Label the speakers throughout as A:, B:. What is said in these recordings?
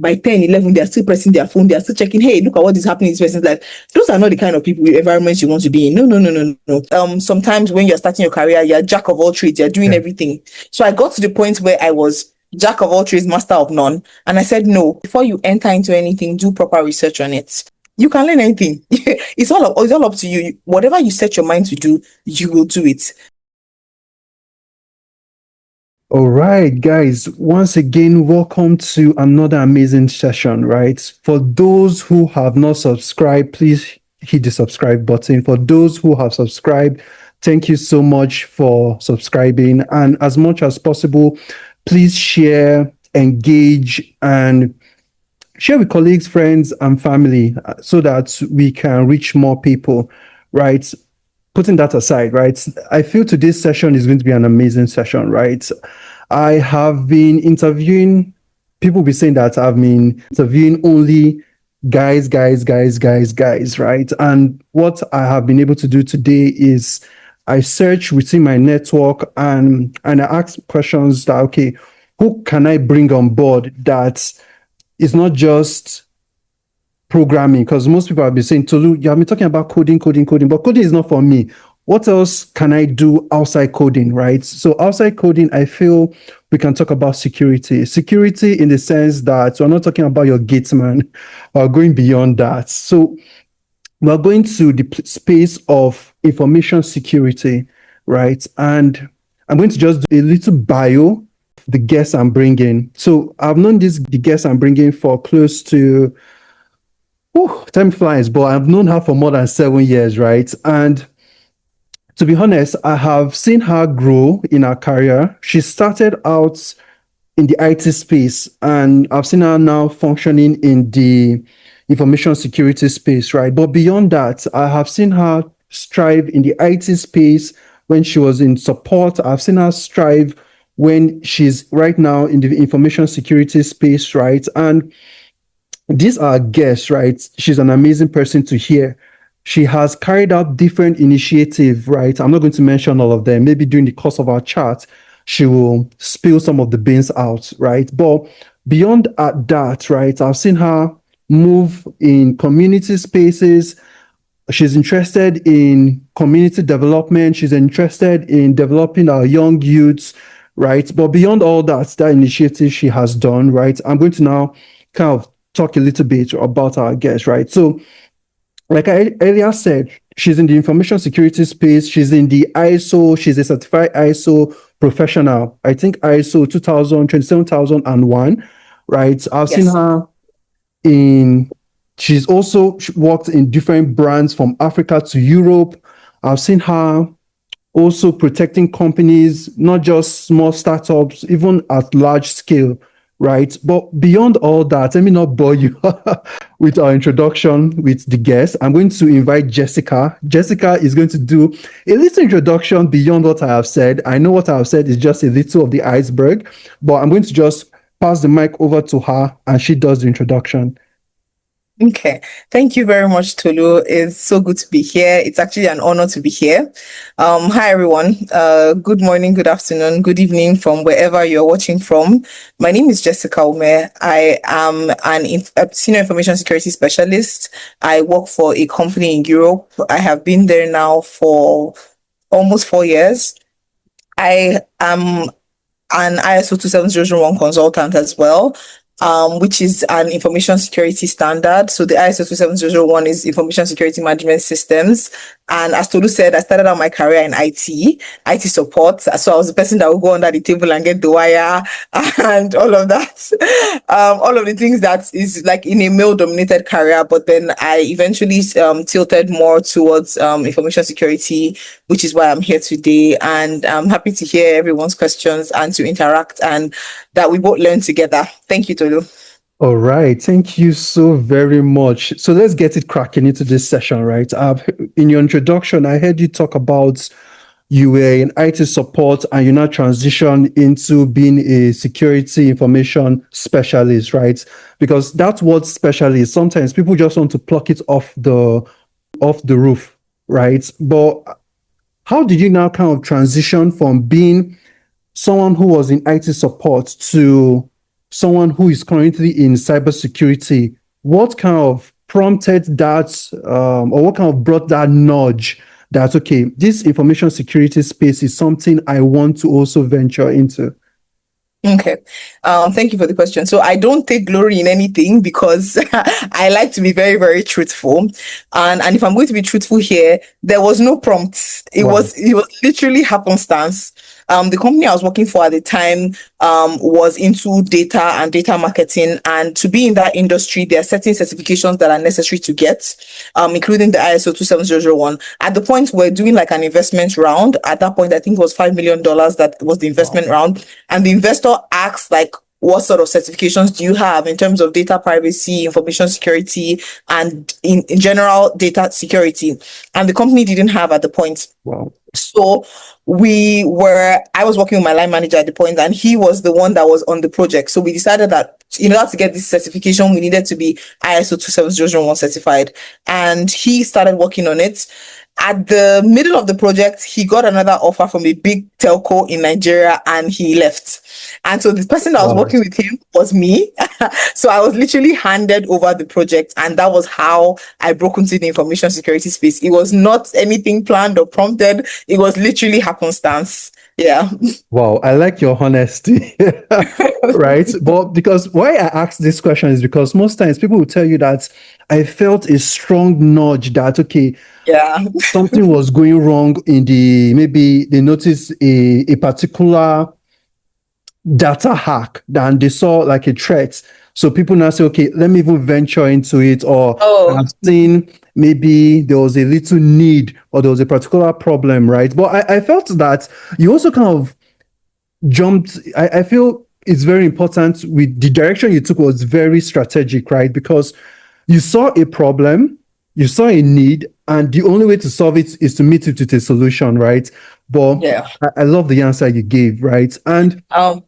A: by 10, 11, they're still pressing their phone, they're still checking, hey, look at what is happening in this person's life. Those are not the kind of people, environments you want to be in. No. Sometimes when you're starting your career, you're jack of all trades, you're doing everything. So I got to the point where I was jack of all trades, master of none. And I said, no, before you enter into anything, do proper research on it. You can learn anything. It's all up to you. Whatever you set your mind to do, you will do it.
B: All right, guys, once again, welcome to another amazing session, right? For those who have not subscribed, please hit the subscribe button. For those who have subscribed, thank you so much for subscribing. And as much as possible, please share, engage, and share with colleagues, friends, and family so that we can reach more people, right? Putting that aside, right? I feel today's session is going to be an amazing session, right? I have been interviewing, people will be saying that I've been interviewing only guys, right? And what I have been able to do today is I search within my network and I ask questions that, okay, who can I bring on board that is not just programming? Because most people have been saying, Tolu, you have been talking about coding, but coding is not for me. What else can I do outside coding, right? So outside coding, I feel we can talk about security. Security in the sense that we're not talking about your gatesman, we're going beyond that. So we're going to the space of information security, right? And I'm going to just do a little bio, the guests I'm bringing. So I've known the guests I'm bringing for close to, time flies, but I've known her for more than 7 years, right? And to be honest, I have seen her grow in her career. She started out in the IT space, and I've seen her now functioning in the information security space, right? But beyond that, I have seen her strive in the IT space when she was in support. I've seen her strive when she's right now in the information security space, right? And these are guests, right? She's an amazing person to hear. She has carried out different initiatives, right? I'm not going to mention all of them. Maybe during the course of our chat, she will spill some of the beans out, right? But beyond that, right, I've seen her move in community spaces. She's interested in community development. She's interested in developing our young youths, right? But beyond all that initiative she has done, right, I'm going to now kind of talk a little bit about our guest, right? So like I earlier said, she's in the information security space. She's in the ISO. She's a certified ISO professional. I think ISO 27001, right? I've seen her she's also worked in different brands from Africa to Europe. I've seen her also protecting companies, not just small startups, even at large scale, right? But beyond all that, let me not bore you with our introduction with the guest. I'm going to invite Jessica. Jessica is going to do a little introduction beyond what I have said. I know what I have said is just a little of the iceberg, but I'm going to just pass the mic over to her and she does the introduction.
A: Okay, thank you very much, Tolu. It's so good to be here. It's actually an honor to be here. Hi, everyone. Good morning, good afternoon, good evening from wherever you're watching from. My name is Jessica Umeh. I am a senior information security specialist. I work for a company in Europe. I have been there now for almost 4 years. I am an ISO 27001 consultant as well, which is an information security standard. So the ISO 27001 is information security management systems. And as Tolu said, I started out my career in IT support. So I was the person that would go under the table and get the wire and all of that. All of the things that is like in a male-dominated career. But then I eventually tilted more towards information security, which is why I'm here today. And I'm happy to hear everyone's questions and to interact and that we both learn together. Thank you, Tolu.
B: All right. Thank you so very much. So let's get it cracking into this session, right? In your introduction, I heard you talk about you were in IT support and you now transitioned into being a security information specialist, right? Because that's what specialist. Sometimes people just want to pluck it off the roof, right? But how did you now kind of transition from being someone who was in IT support to someone who is currently in cybersecurity, what kind of prompted that, or what kind of brought that nudge that, okay, this information security space is something I want to also venture into?
A: Okay. Thank you for the question. So I don't take glory in anything because I like to be very, very truthful. And if I'm going to be truthful here, there was no prompt.
B: Wow.
A: It was literally happenstance. The company I was working for at the time was into data and data marketing. And to be in that industry, there are certain certifications that are necessary to get, including the ISO 27001. At the point we're doing like an investment round, at that point, I think it was $5 million that was the
B: Wow.
A: investment round. And the investor asked, like, what sort of certifications do you have in terms of data privacy, information security, and in general data security? And the company didn't have at the point.
B: Wow.
A: So I was working with my line manager at the point, and he was the one that was on the project. So we decided that in order to get this certification, we needed to be ISO 27001 certified. And he started working on it. At the middle of the project, he got another offer from a big telco in Nigeria and he left. And so the person that was
B: Wow.
A: working with him was me. So I was literally handed over the project, and that was how I broke into the information security space. It was not anything planned or prompted, it was literally happenstance. Yeah.
B: Wow, I like your honesty. Right? But because why I ask this question is because most times people will tell you that I felt a strong nudge that, okay,
A: Yeah.
B: something was going wrong in maybe they noticed a particular data hack and they saw like a threat. So people now say, okay, let me even venture into it. Or
A: Oh,
B: I've seen maybe there was a little need or there was a particular problem, right? But I felt that you also kind of jumped. I feel it's very important with the direction you took was very strategic, right? Because you saw a problem, you saw a need, and the only way to solve it is to meet it with a solution, right? But
A: yeah.
B: I love the answer you gave, right? And
A: Um,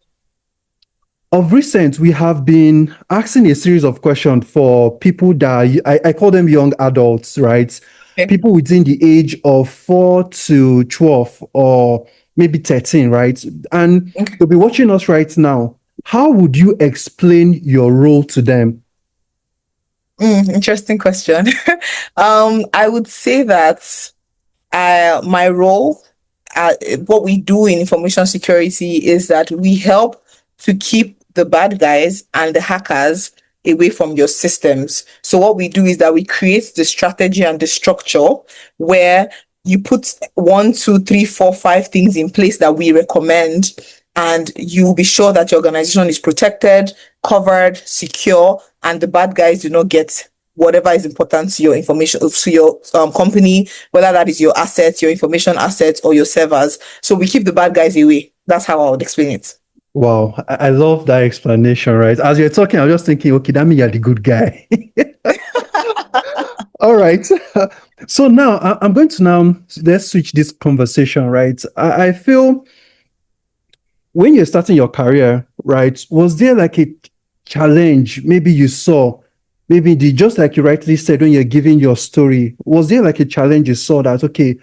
B: of recent, we have been asking a series of questions for people that I call them young adults, right?
A: okay.
B: People within the age of 4 to 12 or maybe 13, right? And
A: Okay.
B: they'll be watching us right now. How would you explain your role to them?
A: Interesting question. I would say that my role, what we do in information security is that we help to keep the bad guys and the hackers away from your systems. So what we do is that we create the strategy and the structure where you put one, two, three, four, five things in place that we recommend, and you'll be sure that your organization is protected, covered, secure, and the bad guys do not get whatever is important to your information, to your company, whether that is your assets, your information assets, or your servers. So we keep the bad guys away. That's how I would explain it.
B: Wow, I love that explanation, right? As you're talking, I'm just thinking, okay, that means you're the good guy. All right. So now I'm going to now let's switch this conversation, right? I feel when you're starting your career, right, was there like a challenge maybe you saw, maybe the just like you rightly said when you're giving your story, was there like a challenge you saw that okay,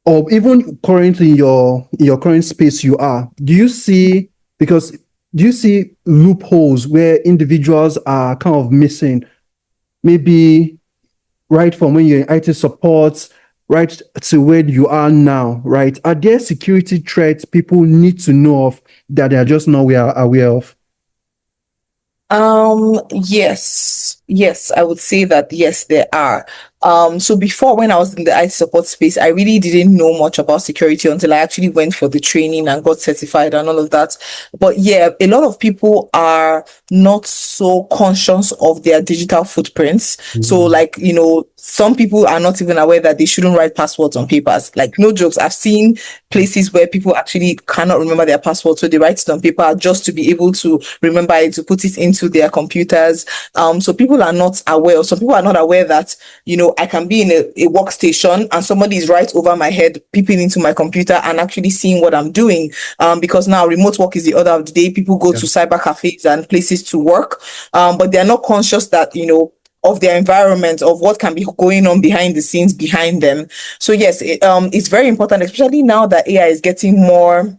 B: or even currently in your current space you are, do you see because do you see loopholes where individuals are kind of missing, maybe right from when you're in IT support, right to where you are now, right? Are there security threats people need to know of that they are just not aware of?
A: Yes, I would say that yes, there are. So before, when I was in the IT support space, I really didn't know much about security until I actually went for the training and got certified and all of that. But yeah, a lot of people are not so conscious of their digital footprints. So
B: Mm.
A: like, some people are not even aware that they shouldn't write passwords on papers. Like, no jokes. I've seen places where people actually cannot remember their password, so they write it on paper just to be able to remember it, to put it into their computers. So people are not aware, or some people are not aware that, I can be in a workstation and somebody is right over my head, peeping into my computer and actually seeing what I'm doing. Because now remote work is the order of the day. People go
B: Yeah.
A: to cyber cafes and places to work, but they're not conscious that, of their environment, of what can be going on behind the scenes behind them. So yes, it's very important, especially now that AI is getting more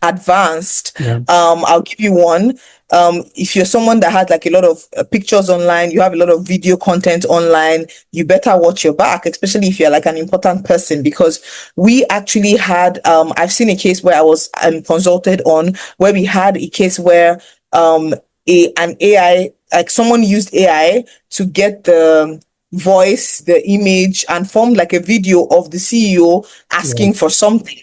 A: advanced.
B: Yeah.
A: I'll give you one. If you're someone that has like a lot of pictures online, you have a lot of video content online, you better watch your back, especially if you're like an important person, because we actually had, I've seen a case where I was consulted on, where we had a case where an AI, like someone used AI to get the voice, the image, and formed like a video of the CEO
B: Wow.
A: asking for something.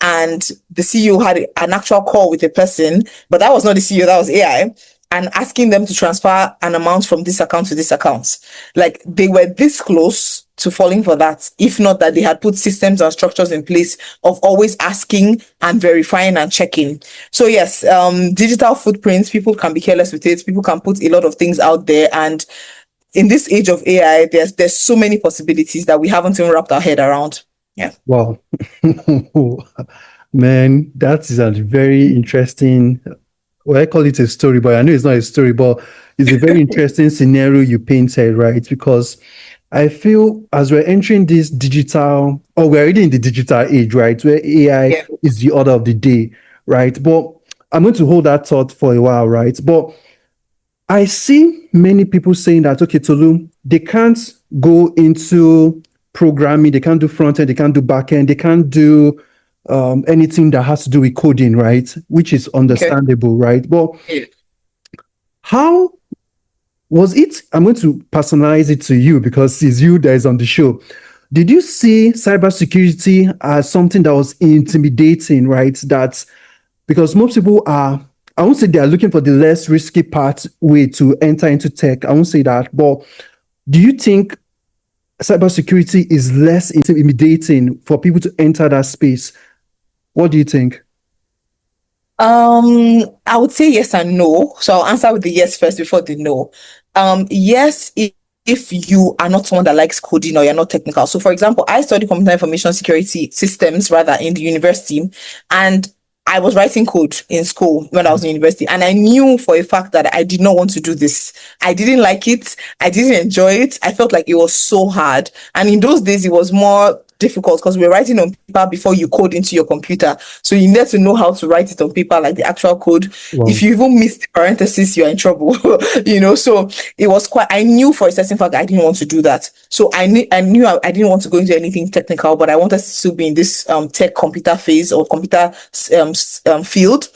A: And the CEO had an actual call with a person, but that was not the CEO, that was AI, and asking them to transfer an amount from this account to this account. Like they were this close to falling for that, if not that they had put systems and structures in place of always asking and verifying and checking. So yes, digital footprints, people can be careless with it. People can put a lot of things out there, and in this age of AI, there's so many possibilities that we haven't even wrapped our head around. Yeah.
B: Wow. Man, that is a very interesting, well, I call it a story, but I know it's not a story, but it's a very interesting scenario you painted, right? Because I feel as we're entering this digital, or we're already in the digital age, right? Where AI
A: Yeah.
B: is the order of the day, right? But I'm going to hold that thought for a while, right? But I see many people saying that, okay, Tolu, they can't go into programming, they can't do front end, they can't do back end, they can't do anything that has to do with coding, right? Which is
A: Okay.
B: understandable, right? But
A: Yeah.
B: how was it? I'm going to personalize it to you because it's you that is on the show. Did you see cybersecurity as something that was intimidating, right? That because most people are, I won't say they are looking for the less risky way to enter into tech. I won't say that. But do you think cybersecurity is less intimidating for people to enter that space? What do you think?
A: I would say yes and no. So I'll answer with the yes first before the no. Yes, if you are not someone that likes coding or you're not technical. So for example, I studied computer information security systems rather in the university, and I was writing code in school when I was in university, and I knew for a fact that I did not want to do this. I didn't like it. I didn't enjoy it. I felt like it was so hard. And in those days, it was more difficult because we're writing on paper before you code into your computer. So you need to know how to write it on paper, like the actual code. If
B: Wow.
A: you even miss the parentheses, you're in trouble. So it was quite, I knew for a certain fact I didn't want to do that. So I knew I didn't want to go into anything technical, but I wanted to be in this tech computer phase or computer field.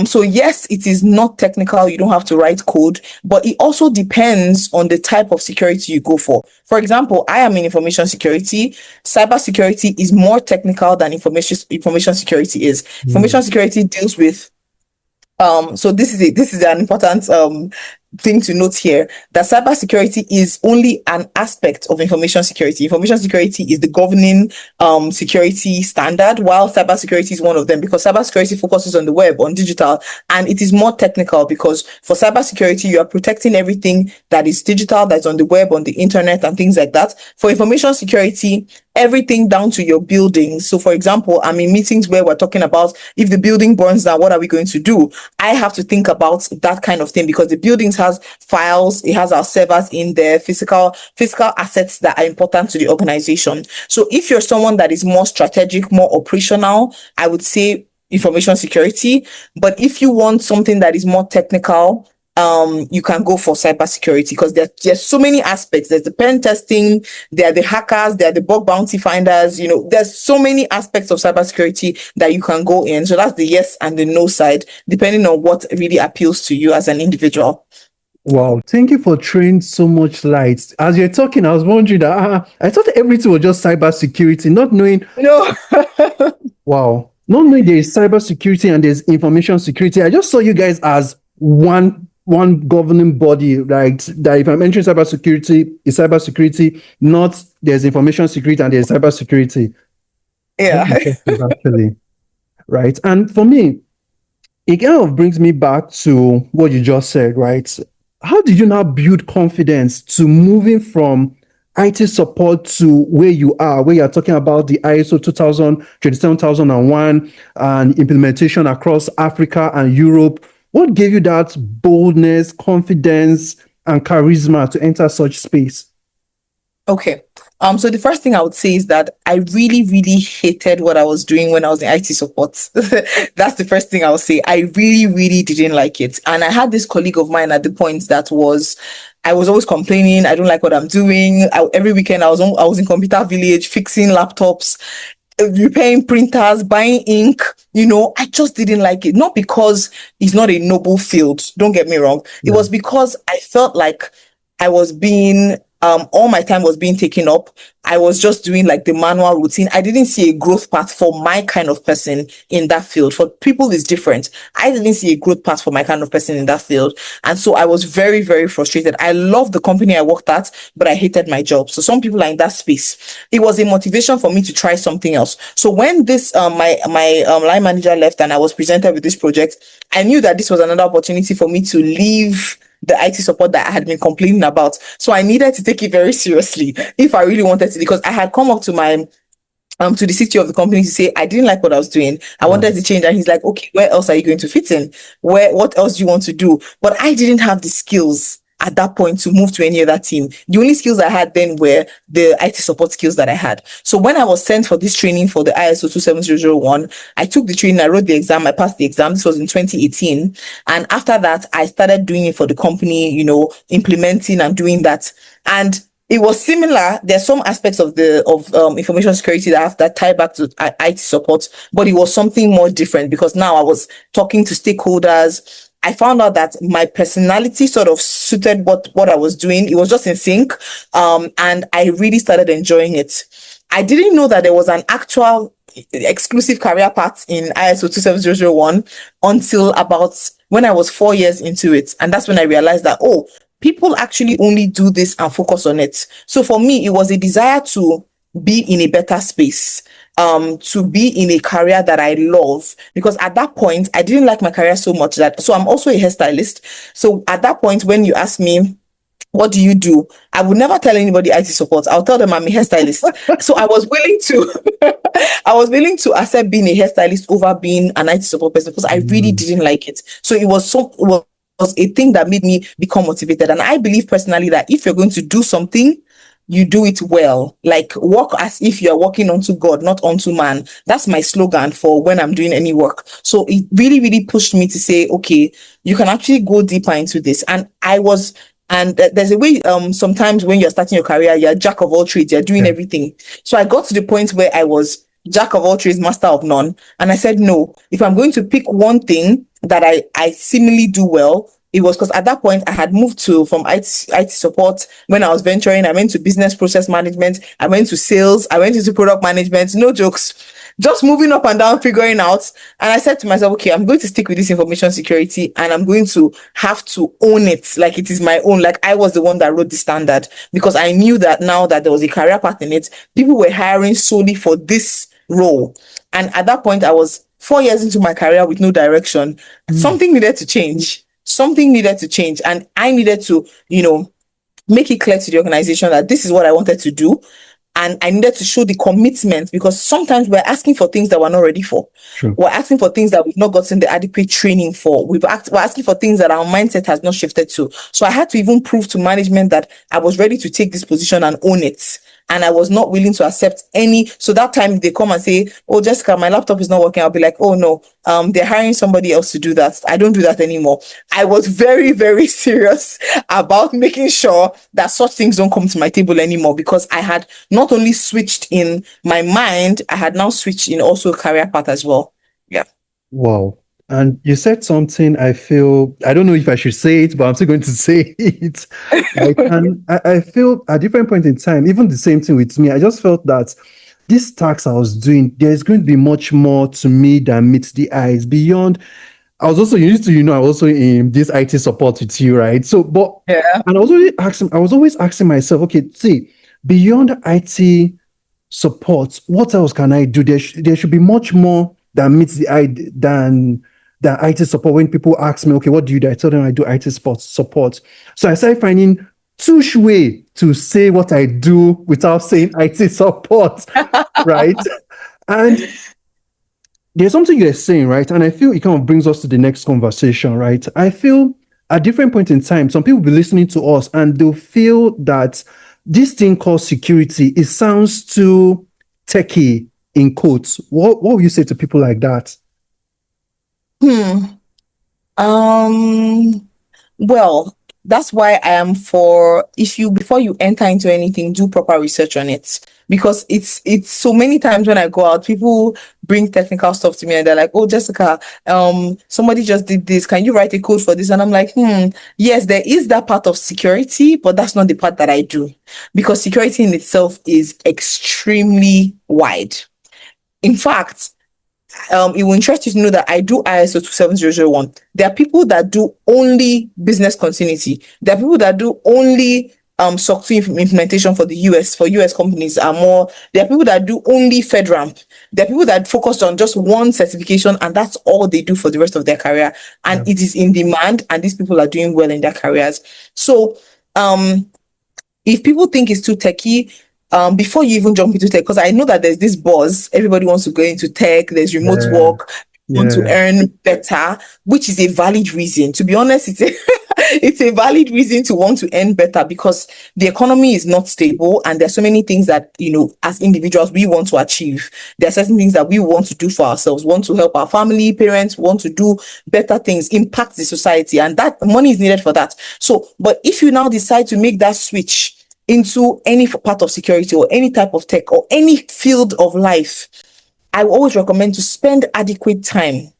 A: So yes, it is not technical. You don't have to write code, but it also depends on the type of security you go for. For example, I am in information security. Cybersecurity is more technical than information security is.
B: Mm.
A: Information security deals with so this is an important thing to note here, that cybersecurity is only an aspect of information security. Information security is the governing security standard, while cybersecurity is one of them, because cybersecurity focuses on the web, on digital, and it is more technical because for cybersecurity you are protecting everything that is digital, that's on the web, on the internet, and things like that. For information security, everything down to your buildings. So for example, I'm in meetings where we're talking about if the building burns down, what are we going to do? I have to think about that kind of thing because the buildings has files, it has our servers in there, physical assets that are important to the organization. So if you're someone that is more strategic, more operational, I would say information security. But if you want something that is more technical, you can go for cybersecurity because there's so many aspects. There's the pen testing, there are the hackers, there are the bug bounty finders. There's so many aspects of cybersecurity that you can go in. So that's the yes and the no side, depending on what really appeals to you as an individual.
B: Wow. Thank you for throwing so much light. As you're talking, I was wondering that I thought everything was just cybersecurity, not knowing,
A: No.
B: wow, not knowing there is cybersecurity and there's information security. I just saw you guys as one governing body, right? That if I'm entering cybersecurity, is cybersecurity, not there's information security and there's cybersecurity. Very
A: Yeah.
B: interesting, actually. Right. And for me, it kind of brings me back to what you just said, right? How did you now build confidence to moving from IT support to where you are, where you're talking about the ISO 27001 and implementation across Africa and Europe? What gave you that boldness, confidence, and charisma to enter such space?
A: Okay. So the first thing I would say is that I really, really hated what I was doing when I was in IT support. That's the first thing I'll say. I really, really didn't like it. And I had this colleague of mine at the point that was, I was always complaining, I don't like what I'm doing. Every weekend I was in Computer Village fixing laptops, repairing printers, buying ink. I just didn't like it. Not because it's not a noble field, don't get me wrong. It
B: Yeah.
A: was because I felt like I was being all my time was being taken up. I was just doing like the manual routine. I didn't see a growth path for my kind of person in that field. For people, it's different. I didn't see a growth path for my kind of person in that field. And so I was very, very frustrated. I loved the company I worked at, but I hated my job. So some people are in that space. It was a motivation for me to try something else. So when this my line manager left and I was presented with this project, I knew that this was another opportunity for me to leave the IT support that I had been complaining about. So I needed to take it very seriously if I really wanted to, because I had come up to my to the city of the company to say I didn't like what I was doing. I
B: Wow.
A: wanted to change. And he's like, okay, where else are you going to fit in? What else do you want to do? But I didn't have the skills at that point to move to any other team. The only skills I had then were the IT support skills that I had. So when I was sent for this training for the ISO 27001, I took the training, I wrote the exam, I passed the exam. This was in 2018. And after that, I started doing it for the company, implementing and doing that. And it was similar. There's some aspects of the information security that have that tie back to IT support, but it was something more different because now I was talking to stakeholders. I found out that my personality sort of suited what I was doing. It was just in sync, and I really started enjoying it. I didn't know that there was an actual exclusive career path in ISO 27001 until about when I was 4 years into it, and that's when I realized that people actually only do this and focus on it. So for me, it was a desire to be in a better space, to be in a career that I love. Because at that point, I didn't like my career so much so I'm also a hairstylist. So at that point, when you ask me, what do you do? I would never tell anybody IT support. I'll tell them I'm a hairstylist. So I was willing to, I was willing to accept being a hairstylist over being an IT support person because I really
B: Mm.
A: didn't like it. So it was a thing that made me become motivated. And I believe personally that if you're going to do something, you do it well. Like work as if you're working unto God, not unto man. That's my slogan for when I'm doing any work. So it really, really pushed me to say, okay, you can actually go deeper into this. And there's a way, sometimes when you're starting your career, you're jack of all trades, you're doing
B: Yeah.
A: everything. So I got to the point where I was jack of all trades, master of none. And I said, no, if I'm going to pick one thing that I seemingly do well, it was because at that point I had moved from IT support. When I was venturing, I went to business process management, I went to sales, I went into product management, no jokes, just moving up and down, figuring out. And I said to myself, okay, I'm going to stick with this information security and I'm going to have to own it like it is my own. Like I was the one that wrote the standard because I knew that now that there was a career path in it, people were hiring solely for this role. And at that point, I was 4 years into my career with no direction.
B: Mm.
A: Something needed to change. Something needed to change. And I needed to, make it clear to the organization that this is what I wanted to do. And I needed to show the commitment because sometimes we're asking for things that we're not ready for.
B: True.
A: We're asking for things that we've not gotten the adequate training for. We're asking for things that our mindset has not shifted to. So I had to even prove to management that I was ready to take this position and own it. And I was not willing to accept any. So that time they come and say, "Oh, Jessica, my laptop is not working." I'll be like, "Oh no, they're hiring somebody else to do that. I don't do that anymore." I was very, very serious about making sure that such things don't come to my table anymore because I had not only switched in my mind, I had now switched in also career path as well. Yeah.
B: Wow. And you said something I feel, I don't know if I should say it, but I'm still going to say it. Right. And I feel at different point in time, even the same thing with me, I just felt that this task I was doing, there's going to be much more to me than meets the eyes beyond. I was also used to, I was also in this IT support with you, right? So,
A: Yeah.
B: and I was always asking myself, okay, see, beyond IT support, what else can I do? There should be much more that meets the eye than IT support. When people ask me, okay, what do you do? I tell them I do IT support. So I started finding touche way to say what I do without saying IT support, right? And there's something you're saying, right? And I feel it kind of brings us to the next conversation, right? I feel at different points in time, some people will be listening to us and they'll feel that this thing called security, it sounds too techy in quotes. What would you say to people like that?
A: Hmm. Um, well, that's why I am for, if you, before you enter into anything, do proper research on it. Because it's so many times when I go out, people bring technical stuff to me and they're like, "Oh, Jessica, somebody just did this. Can you write a code for this?" And I'm like, yes, there is that part of security, but that's not the part that I do. Because security in itself is extremely wide. In fact, it will interest you to know that I do ISO 27001. There are people that do only business continuity. There are people that do only SOC 2 implementation for the US, for US companies are more. There are people that do only FedRAMP. There are people that focus on just one certification and that's all they do for the rest of their career. And
B: Yeah.
A: it is in demand and these people are doing well in their careers. So if people think it's too techy, before you even jump into tech, because I know that there's this buzz, everybody wants to go into tech, there's remote
B: Yeah.
A: work, want to
B: Yeah.
A: earn better, which is a valid reason. To be honest, it's a, it's a valid reason to want to earn better because the economy is not stable and there's so many things that, as individuals, we want to achieve. There are certain things that we want to do for ourselves, want to help our family, parents, want to do better things, impact the society, and that money is needed for that. So, but if you now decide to make that switch into any part of security or any type of tech or any field of life, I would always recommend to spend adequate time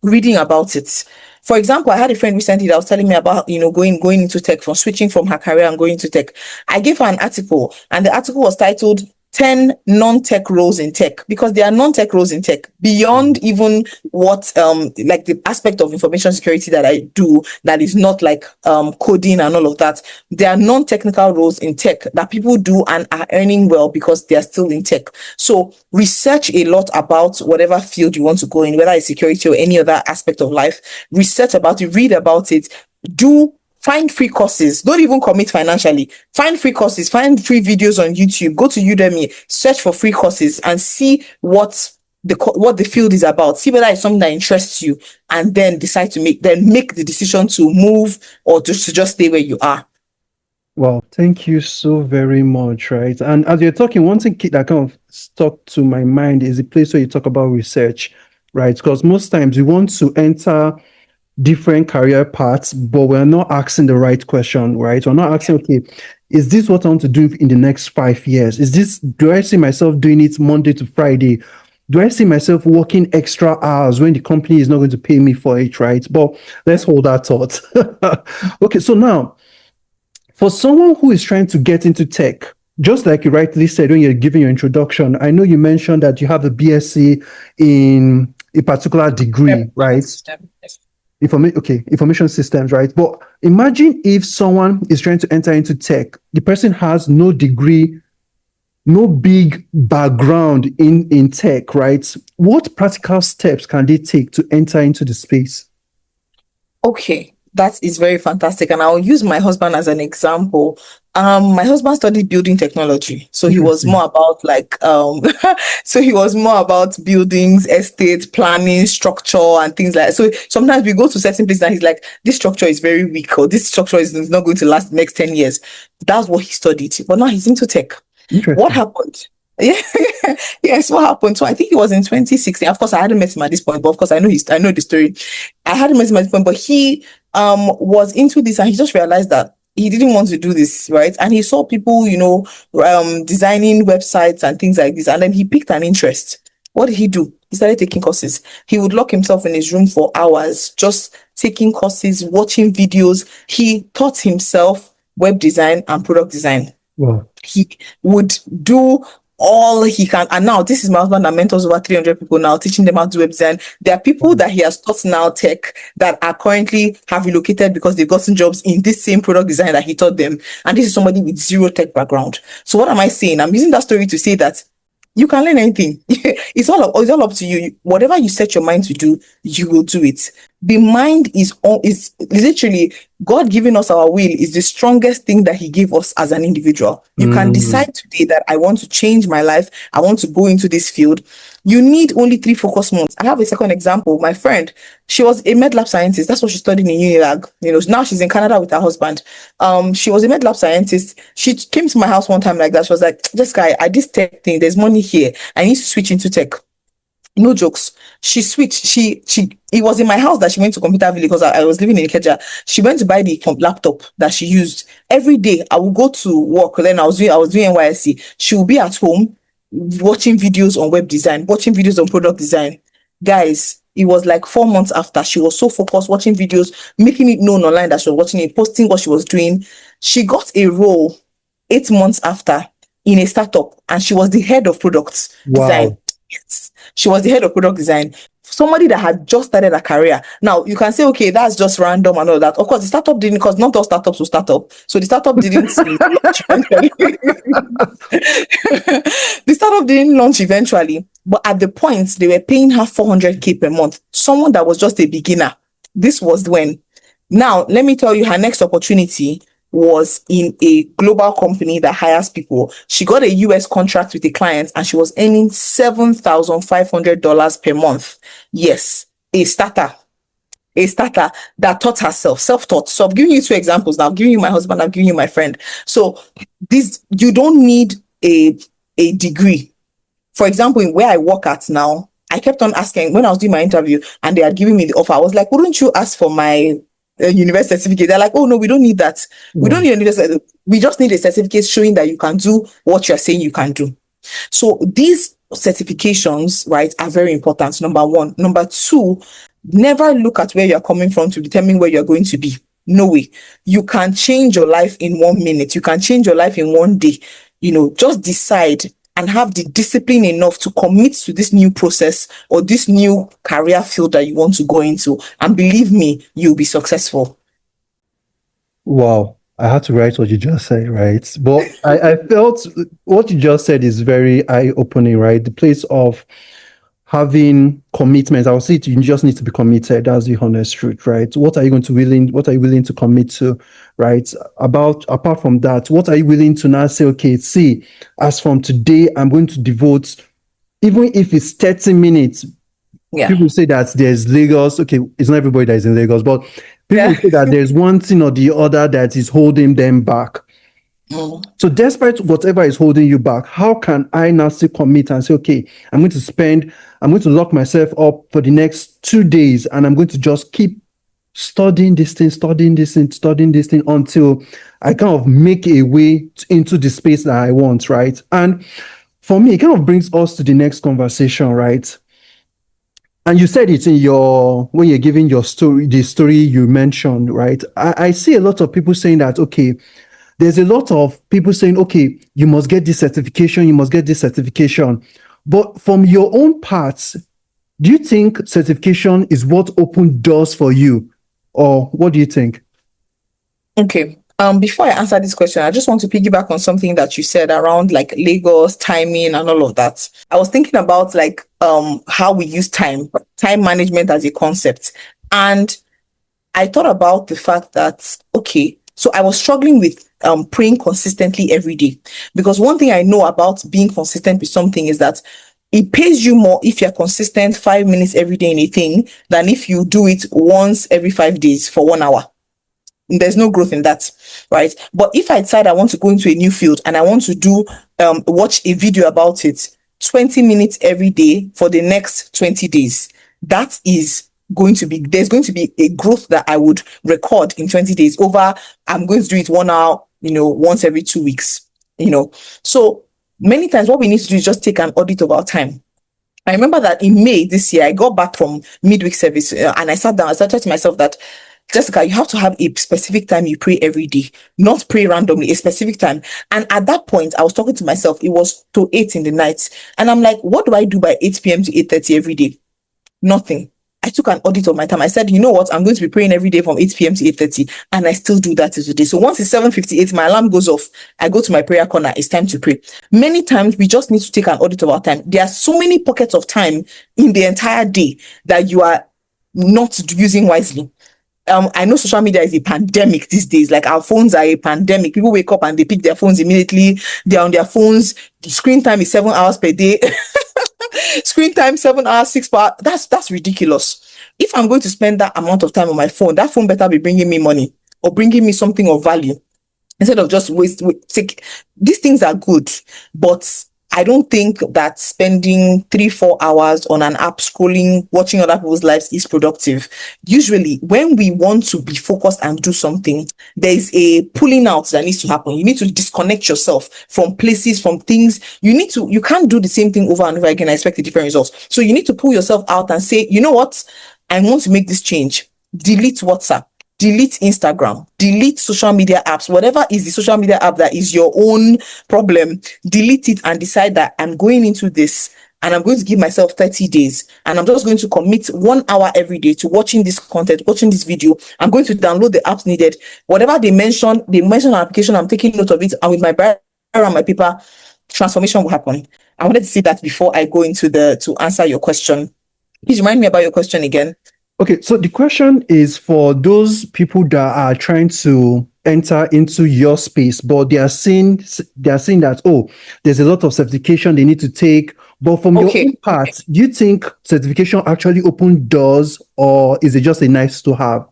A: reading about it. For example, I had a friend recently that was telling me about, going into tech, from switching from her career and going to tech. I gave her an article and the article was titled 10 non-tech roles in tech, because there are non-tech roles in tech beyond even what like the aspect of information security that I do, that is not like coding and all of that. There are non-technical roles in tech that people do and are earning well because they are still in tech. So research a lot about whatever field you want to go in, whether it's security or any other aspect of life. Research about it, read about it, do find free courses. Don't even commit financially. Find free courses, find free videos on YouTube, go to Udemy, search for free courses and see what the field is about. See whether it's something that interests you, and then decide to make the decision to move or to just stay where you are.
B: Well, thank you so very much, right? And as you're talking, one thing that kind of stuck to my mind is the place where you talk about research, right? Because most times we want to enter different career paths, but we're not asking the right question, right? We're not asking, okay, is this what I want to do in the next 5 years? Do I see myself doing it Monday to Friday? Do I see myself working extra hours when the company is not going to pay me for it, right? But let's hold that thought. Okay, so now, for someone who is trying to get into tech, just like you rightly said when you're giving your introduction, I know you mentioned that you have a BSc in a particular degree, right? Information systems, right? But imagine if someone is trying to enter into tech, the person has no degree, no big background in tech, right? What practical steps can they take to enter into the space?
A: Okay, that is very fantastic. And I'll use my husband as an example. My husband studied building technology. So he was
B: Interesting.
A: more about like so he was more about buildings, estate, planning, structure, and things like that. So sometimes we go to certain places and he's like, this structure is very weak, or this structure is not going to last the next 10 years. That's what he studied. But now he's into tech. What
B: Interesting.
A: happened? Yeah, yes, what happened? So I think it was in 2016. Of course, I hadn't met him at this point, but of course I know the story. I hadn't met him at this point, but he was into this and he just realized that he didn't want to do this, right? And he saw people, designing websites and things like this, and then he picked an interest. What did he do? He started taking courses. He would lock himself in his room for hours, just taking courses, watching videos. He taught himself web design and product design.
B: Well,
A: He would do all he can. And now this is my husband that mentors over 300 people now, teaching them how to web design. There are people that he has taught now tech that are currently have relocated because they've gotten jobs in this same product design that he taught them. And this is somebody with zero tech background. So what am I saying? I'm using that story to say that you can learn anything. It's all up to you. Whatever you set your mind to do, you will do it. The mind is literally God giving us our will is the strongest thing that He gave us as an individual. You can
B: Mm.
A: decide today that I want to change my life. I want to go into this field. You need only 3 focus months. I have a second example. My friend, she was a med lab scientist. That's what she studied in Unilag. Now she's in Canada with her husband. She was a med lab scientist. She came to my house one time like that. She was like, Jessica, I this tech thing. There's money here. I need to switch into tech. No jokes. She switched. It was in my house that she went to Computer Village because I was living in Ikeja. She went to buy the laptop that she used. Every day I would go to work. Then I was doing NYSC. She would be at home watching videos on web design, watching videos on product design. Guys, it was like 4 months after she was so focused, watching videos, making it known online that she was watching it, posting what she was doing. She got a role 8 months after in a startup, and she was the head of product design.
B: Wow.
A: Yes. She was the head of product design. Somebody that had just started a career. Now you can say, okay, that's just random and all that. Of course, the startup didn't, because not all startups will start up. So the startup didn't launch eventually. The startup didn't launch eventually, but at the point they were paying her 400K per month. Someone that was just a beginner. This was when. Now, let me tell you, her next opportunity was in a global company that hires people. She got a US contract with a client and she was earning $7,500 per month. Yes, a starter that taught herself, self-taught. So I'm giving you 2 examples now. I'm giving you my husband, I'm giving you my friend. So this, you don't need a degree. For example, in where I work at now, I kept on asking when I was doing my interview and they had given me the offer. I was like, wouldn't you ask for my university certificate? They're like, oh no, we don't need that. We don't
B: Wow.
A: need a university. We just need a certificate showing that you can do what you're saying you can do. So these certifications, right, are very important. Number one. Number two, never look at where you're coming from to determine where you're going to be. No way. You can change your life in 1 minute. You can change your life in one day. Just decide and have the discipline enough to commit to this new process or this new career field that you want to go into. And believe me, you'll be successful.
B: Wow. I had to write what you just said, right? But I felt what you just said is very eye-opening, right? The place of having commitment. I would say you just need to be committed. That's the honest truth, right? What are you willing to commit to, right? Apart from that, what are you willing to now say, okay, see, as from today, I'm going to devote, even if it's 30 minutes.
A: Yeah.
B: People say that there's Lagos. Okay, it's not everybody that is in Lagos, but people
A: Yeah.
B: say that there's one thing or the other that is holding them back.
A: Mm.
B: So despite whatever is holding you back, how can I now still commit and say, okay, I'm going to lock myself up for the next 2 days and I'm going to just keep studying this thing until I kind of make a way into the space that I want, right? And for me, it kind of brings us to the next conversation, right? And you said it when you're giving your story, the story you mentioned, right? I see a lot of people saying that, okay, there's a lot of people saying, okay, you must get this certification, you must get this certification. But from your own parts, do you think certification is what opened doors for you? Or what do you think?
A: Okay. Before I answer this question, I just want to piggyback on something that you said around like Lagos, timing, and all of that. I was thinking about like how we use time management as a concept. And I thought about the fact that, okay, so I was struggling with praying consistently every day. Because one thing I know about being consistent with something is that it pays you more if you're consistent 5 minutes every day in a thing than if you do it once every 5 days for 1 hour. There's no growth in that, right? But if I decide I want to go into a new field and I want to do watch a video about it 20 minutes every day for the next 20 days, that is there's going to be a growth that I would record in 20 days over I'm going to do it 1 hour, once every 2 weeks, so many times what we need to do is just take an audit of our time. I remember that in May this year, I got back from midweek service and I sat down. I started to myself that, Jessica, you have to have a specific time you pray every day, not pray randomly, a specific time. And at that point, I was talking to myself. It was to 8 in the night. And I'm like, what do I do by 8 p.m. to 8:30 every day? Nothing. I took an audit of my time. I said, you know what? I'm going to be praying every day from 8 p.m. to 8:30. And I still do that today. So once it's 7:58, my alarm goes off. I go to my prayer corner. It's time to pray. Many times we just need to take an audit of our time. There are so many pockets of time in the entire day that you are not using wisely. I know social media is a pandemic these days. Like our phones are a pandemic. People wake up and they pick their phones immediately. They're on their phones. The screen time is 7 hours per day. Screen time 7 hours, 6 hours. That's ridiculous. If I'm going to spend that amount of time on my phone, that phone better be bringing me money or bringing me something of value instead of just take. These things are good, but I don't think that spending 3-4 hours on an app scrolling, watching other people's lives is productive. Usually, when we want to be focused and do something, there is a pulling out that needs to happen. You need to disconnect yourself from places, from things. You can't do the same thing over and over again and expect a different results. So you need to pull yourself out and say, you know what? I want to make this change. Delete WhatsApp, delete Instagram, delete social media apps, whatever is the social media app that is your own problem, delete it and decide that I'm going into this and I'm going to give myself 30 days and I'm just going to commit 1 hour every day to watching this content, watching this video. I'm going to download the apps needed. Whatever they mention an application, I'm taking note of it, and with my Bible and my paper, transformation will happen. I wanted to say that before I go into to answer your question. Please remind me about your question again.
B: Okay, so the question is for those people that are trying to enter into your space, but they are seeing that, oh, there's a lot of certification they need to take. But from your own part, do you think certification actually open doors, or is it just a nice to have?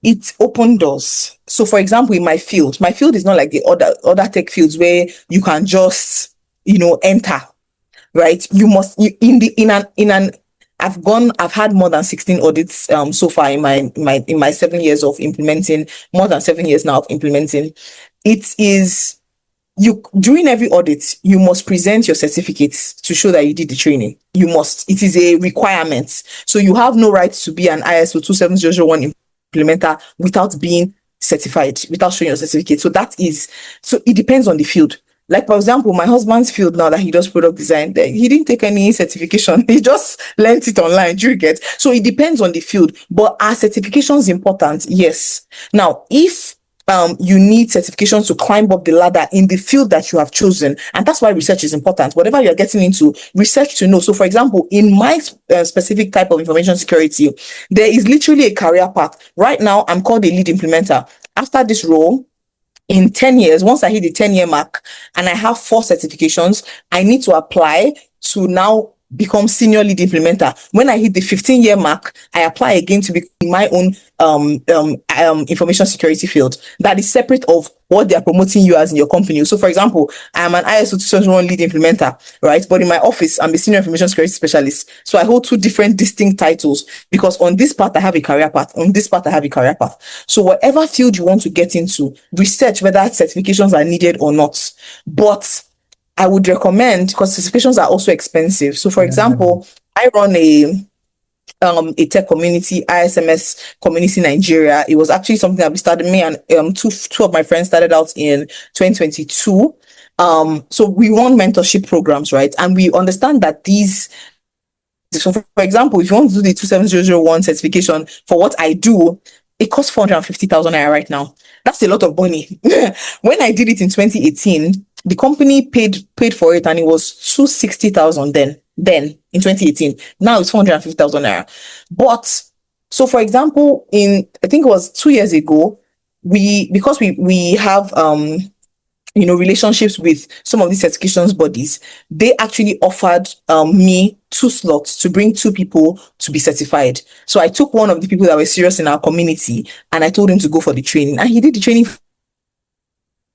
A: It's open doors. So for example, in my field is not like the other tech fields where you can just, enter, right? You must I've had more than 16 audits so far in my 7 years of implementing, more than 7 years now of implementing. It is during every audit, you must present your certificates to show that you did the training. You must. It is a requirement. So you have no right to be an ISO 27001 implementer without being certified, without showing your certificate. So it depends on the field. Like, for example, my husband's field now that he does product design, he didn't take any certification. He just learned it online. Do you get? So it depends on the field. But are certifications important? Yes. Now, if you need certifications to climb up the ladder in the field that you have chosen, and that's why research is important. Whatever you're getting into, research to know. So, for example, in my specific type of information security, there is literally a career path. Right now, I'm called a lead implementer. After this role, in 10 years, once I hit the 10-year mark and I have 4 certifications, I need to apply to now become senior lead implementer. When I hit the 15-year mark, I apply again to be in my own information security field that is separate of what they are promoting you as in your company. So, for example, I am an ISO 27001 lead implementer, right? But in my office, I'm a senior information security specialist. So I hold 2 different distinct titles because on this part, I have a career path. On this part, I have a career path. So whatever field you want to get into, research whether certifications are needed or not. But I would recommend, because certifications are also expensive. So, for example, I run a tech community, ISMS community Nigeria. It was actually something that we started, me and two of my friends started out in 2022. So we run mentorship programs, right? And we understand that so for example, if you want to do the 27001 certification for what I do, it costs 450,000 naira right now. That's a lot of money. When I did it in 2018, the company paid for it and it was 260,000 then in 2018. Now it's 450,000 naira. But so for example, I think it was 2 years ago, because we have relationships with some of these certifications bodies, they actually offered me 2 slots to bring 2 people to be certified. So I took one of the people that were serious in our community and I told him to go for the training, and he did the training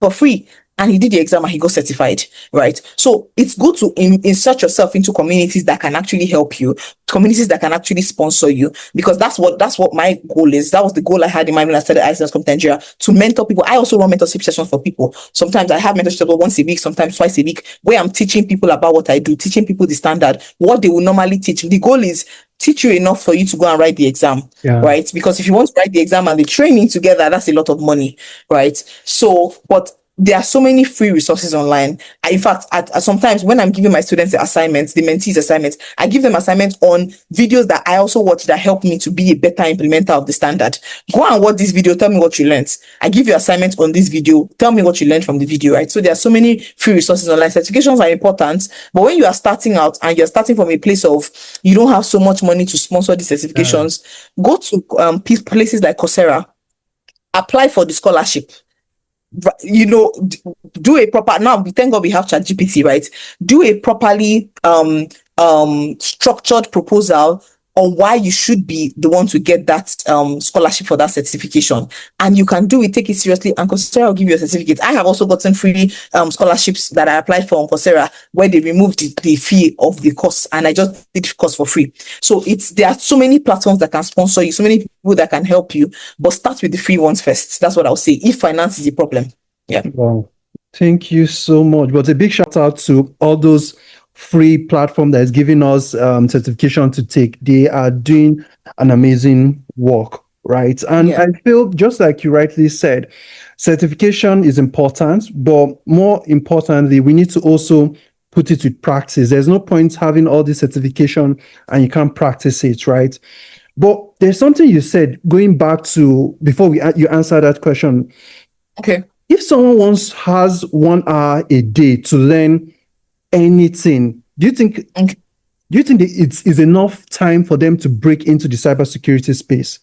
A: for free. And he did the exam and he got certified, right? So it's good to insert yourself into communities that can actually help you, communities that can actually sponsor you, because that's what my goal is. That was the goal I had in mind when I started ISMS Comp Nigeria, to mentor people. I also run mentorship sessions for people. Sometimes I have mentorship once a week, sometimes twice a week, where I'm teaching people about what I do, teaching people the standard, what they will normally teach. The goal is teach you enough for you to go and write the exam, right? Because if you want to write the exam and the training together, that's a lot of money, right? So, but there are so many free resources online. In fact, at sometimes when I'm giving my students the assignments, the mentees assignments, I give them assignments on videos that I also watch that help me to be a better implementer of the standard. Go and watch this video, tell me what you learned. I give you assignments on this video, tell me what you learned from the video, right? So there are so many free resources online. Certifications are important, but when you are starting out and you're starting from a place of you don't have so much money to sponsor these certifications, go to places like Coursera, apply for the scholarship, you know, do a proper, now thank God we have ChatGPT, right? Do a properly structured proposal on why you should be the one to get that scholarship for that certification, and you can do it, take it seriously, and Coursera will give you a certificate. I have also gotten free scholarships that I applied for on Coursera, where they removed the fee of the course, and I just did the course for free. So there are so many platforms that can sponsor you, so many people that can help you, but start with the free ones first. That's what I'll say, if finance is a problem. Yeah.
B: Wow. Thank you so much. But a big shout out to all those free platform that is giving us certification to take. They are doing an amazing work, right? And
A: Yeah.
B: I feel just like you rightly said, certification is important, but more importantly, we need to also put it with practice. There's no point having all this certification and you can't practice it, right? But there's something you said going back to before you answer that question.
A: Okay.
B: If someone has 1 hour a day to learn anything, do you think it is enough time for them to break into the cybersecurity space?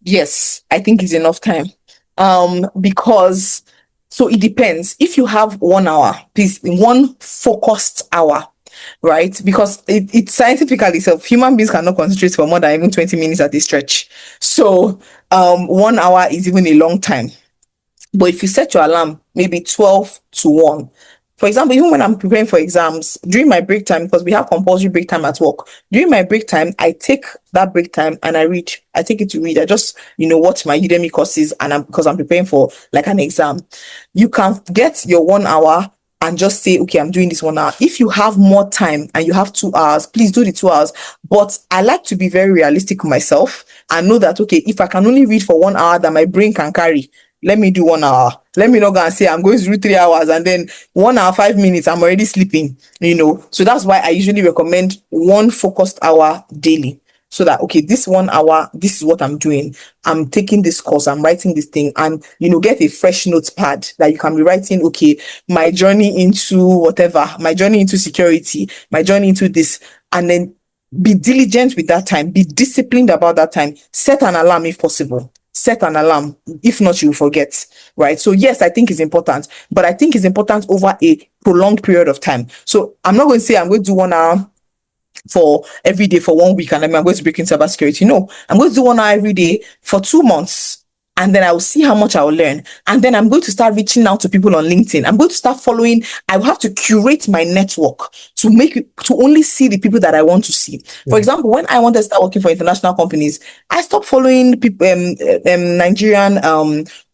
A: Yes, I think it's enough time. Because so it depends. If you have 1 hour, please, one focused hour, right? Because it's scientifically, so human beings cannot concentrate for more than even 20 minutes at a stretch. So 1 hour is even a long time. But if you set your alarm, maybe 12 to 1, for example, even when I'm preparing for exams, during my break time, because we have compulsory break time at work, during my break time, I take that break time and I read. I take it to read. I just, watch my Udemy courses, and because I'm preparing for like an exam. You can get your 1 hour and just say, okay, I'm doing this 1 hour. If you have more time and you have 2 hours, please do the 2 hours. But I like to be very realistic with myself and know that, okay, if I can only read for 1 hour that my brain can carry, let me do 1 hour. Let me not go and say I'm going to do 3 hours and then 1 hour, 5 minutes, I'm already sleeping, So that's why I usually recommend one focused hour daily. So that, okay, this 1 hour, this is what I'm doing. I'm taking this course, I'm writing this thing, and, get a fresh notepad that you can be writing, okay, my journey into whatever, my journey into security, my journey into this, and then be diligent with that time, be disciplined about that time, set an alarm if possible. Set an alarm. If not, you'll forget, right? So yes, I think it's important, but I think it's important over a prolonged period of time. So I'm not going to say I'm going to do 1 hour for every day for 1 week and then I'm going to break into cybersecurity. No, I'm going to do 1 hour every day for 2 months. And then I will see how much I will learn. And then I'm going to start reaching out to people on LinkedIn. I'm going to start following. I will have to curate my network to only see the people that I want to see. For example, when I wanted to start working for international companies, I stopped following people, Nigerian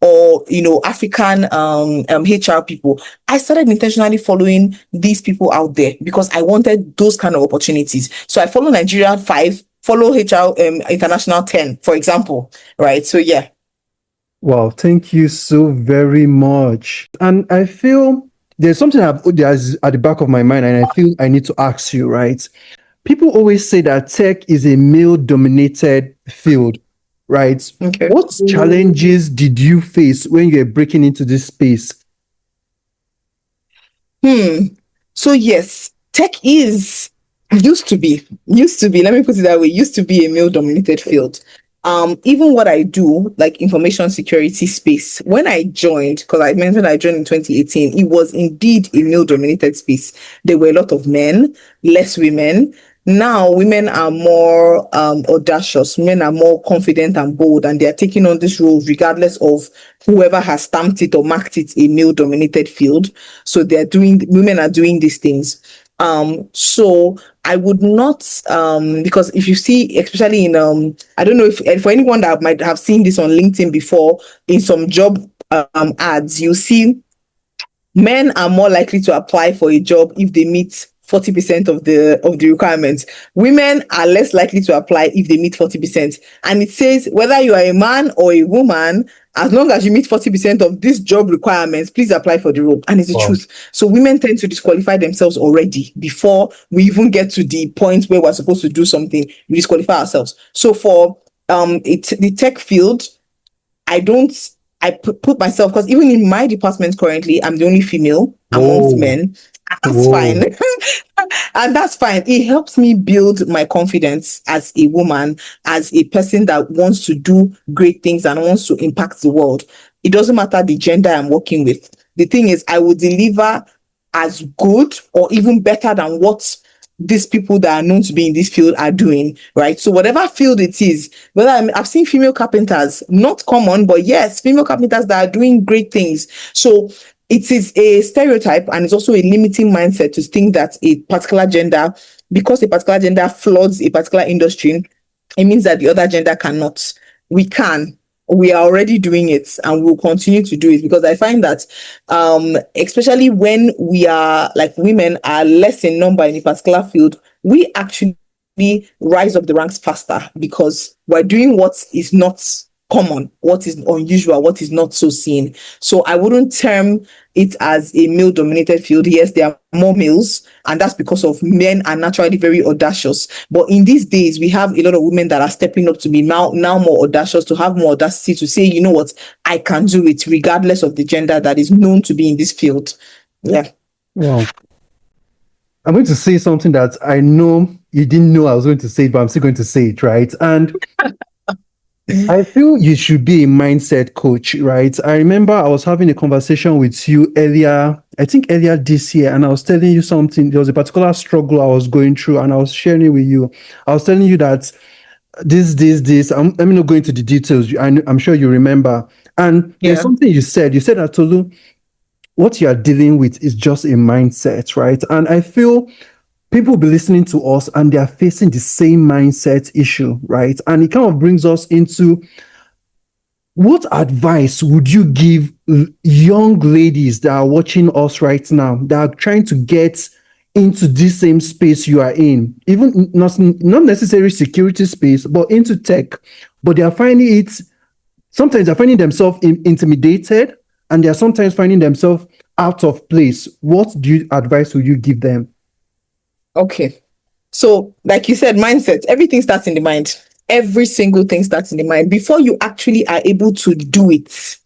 A: or African HR people. I started intentionally following these people out there because I wanted those kind of opportunities. So I follow Nigeria 5, follow HR international 10, for example, right? So yeah.
B: Wow, thank you so very much. And I feel there's something that's at the back of my mind, and I feel I need to ask you, right? People always say that tech is a male-dominated field, right?
A: Okay.
B: What challenges did you face when you were breaking into this space?
A: So yes, tech used to be, let me put it that way, used to be a male-dominated field. Even what I do, like information security space, when I joined, because I mentioned I joined in 2018, it was indeed a male-dominated space. There were a lot of men, less women. Now women are more audacious, women are more confident and bold, and they are taking on this role regardless of whoever has stamped it or marked it a male-dominated field. So women are doing these things. So I would not, because if you see, especially in, I don't know if for anyone that might have seen this on LinkedIn before, in some job ads, you see men are more likely to apply for a job if they meet 40% of the requirements. Women are less likely to apply if they meet 40%. And it says whether you are a man or a woman, as long as you meet 40% of these job requirements, please apply for the role. And it's the
B: Wow.
A: truth. So women tend to disqualify themselves already before we even get to the point where we're supposed to do something. We disqualify ourselves. So for the tech field, I don't I put myself, because even in my department currently, I'm the only female amongst
B: Whoa.
A: men. And that's
B: Whoa.
A: fine. And that's fine. It helps me build my confidence as a woman, as a person that wants to do great things and wants to impact the world. It doesn't matter the gender I'm working with. The thing is, I will deliver as good or even better than what these people that are known to be in this field are doing, right? So whatever field it is, I've seen female carpenters, not common, but yes, female carpenters that are doing great things. So it is a stereotype, and it's also a limiting mindset to think that a particular gender, because a particular gender floods a particular industry, it means that the other gender cannot. We can. We are already doing it, and we'll continue to do it, because I find that especially when we are, like, women are less in number in a particular field, we actually rise up the ranks faster because we're doing what is not common, what is unusual, what is not so seen. So I wouldn't term it as a male dominated field. Yes, there are more males, and that's because of men are naturally very audacious. But in these days, we have a lot of women that are stepping up to be now more audacious, to have more audacity to say, you know what, I can do it regardless of the gender that is known to be in this field. Yeah.
B: Wow. I'm going to say something that I know you didn't know I was going to say it, but I'm still going to say it, right? And I feel you should be a mindset coach, right? I remember I was having a conversation with you earlier, I think earlier this year, and I was telling you something. There was a particular struggle I was going through, and I was sharing it with you. I was telling you that this. Let me not go into the details. I'm sure you remember. And there's
A: Yeah.
B: something you said. You said that, Tolu, what you are dealing with is just a mindset, right? And I feel people will be listening to us and they are facing the same mindset issue, right? And it kind of brings us into, what advice would you give young ladies that are watching us right now, that are trying to get into this same space you are in, even not necessarily security space, but into tech, but they are finding it, sometimes they're finding themselves intimidated, and they're sometimes finding themselves out of place. What advice would you give them?
A: Okay. So, like you said, mindset, everything starts in the mind. Every single thing starts in the mind. Before you actually are able to do it,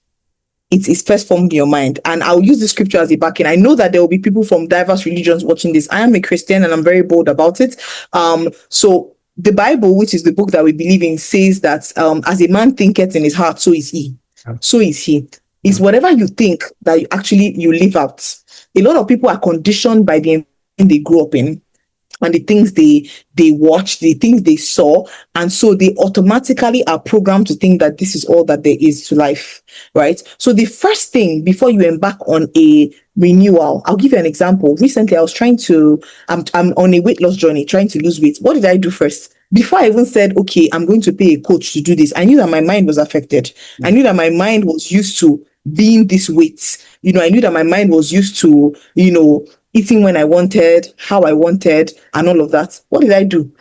A: it is first formed in your mind. And I'll use the scripture as a backing. I know that there will be people from diverse religions watching this. I am a Christian and I'm very bold about it. So the Bible, which is the book that we believe in, says that as a man thinketh in his heart, so is he. So is he. It's whatever you think that you live out. A lot of people are conditioned by the environment they grew up in, and the things they watched, the things they saw, and so they automatically are programmed to think that this is all that there is to life, right? So the first thing before you embark on a renewal, I'll give you an example. Recently, I'm on a weight loss journey, trying to lose weight. What did I do first? Before I even said, okay, I'm going to pay a coach to do this, I knew that my mind was affected. I knew that my mind was used to being this weight. I knew that my mind was used to, eating when I wanted, how I wanted, and all of that. What did I do?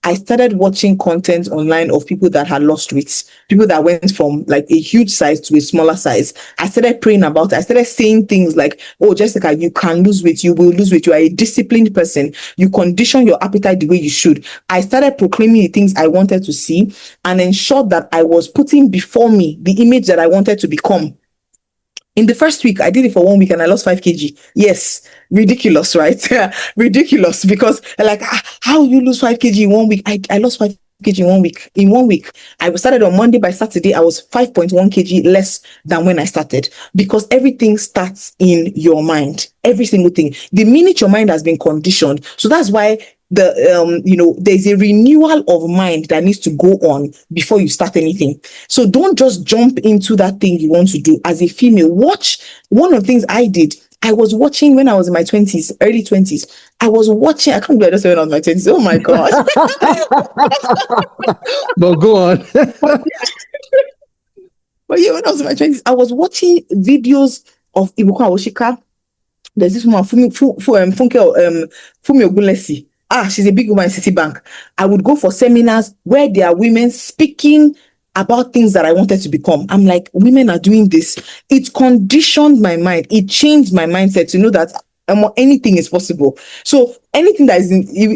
A: I started watching content online of people that had lost weight, people that went from like a huge size to a smaller size. I started praying about it. I started saying things like, oh, Jessica, you can lose weight. You will lose weight. You are a disciplined person. You condition your appetite the way you should. I started proclaiming the things I wanted to see and ensured that I was putting before me the image that I wanted to become. In the first week, I did it for 1 week and I lost 5 kg. Yes, ridiculous, right? Ridiculous, because like, how you lose 5 kg in 1 week? I lost 5 kg in 1 week. In 1 week, I started on Monday. By Saturday, I was 5.1 kg less than when I started, because everything starts in your mind. Every single thing. The minute your mind has been conditioned. So that's why there's a renewal of mind that needs to go on before you start anything. So don't just jump into that thing you want to do. As a female, watch. One of the things I did, I was watching when I was in my 20s, early 20s. I was watching, I can't believe I just said when I was in my 20s. Oh my gosh.
B: But go on.
A: But yeah, when I was in my 20s, I was watching videos of Ibuka Oshika, There's this woman, Fumi Ogunlesi. Ah, she's a big woman in Citibank. I would go for seminars where there are women speaking about things that I wanted to become. I'm like, women are doing this. It conditioned my mind. It changed my mindset to know that anything is possible. So anything that is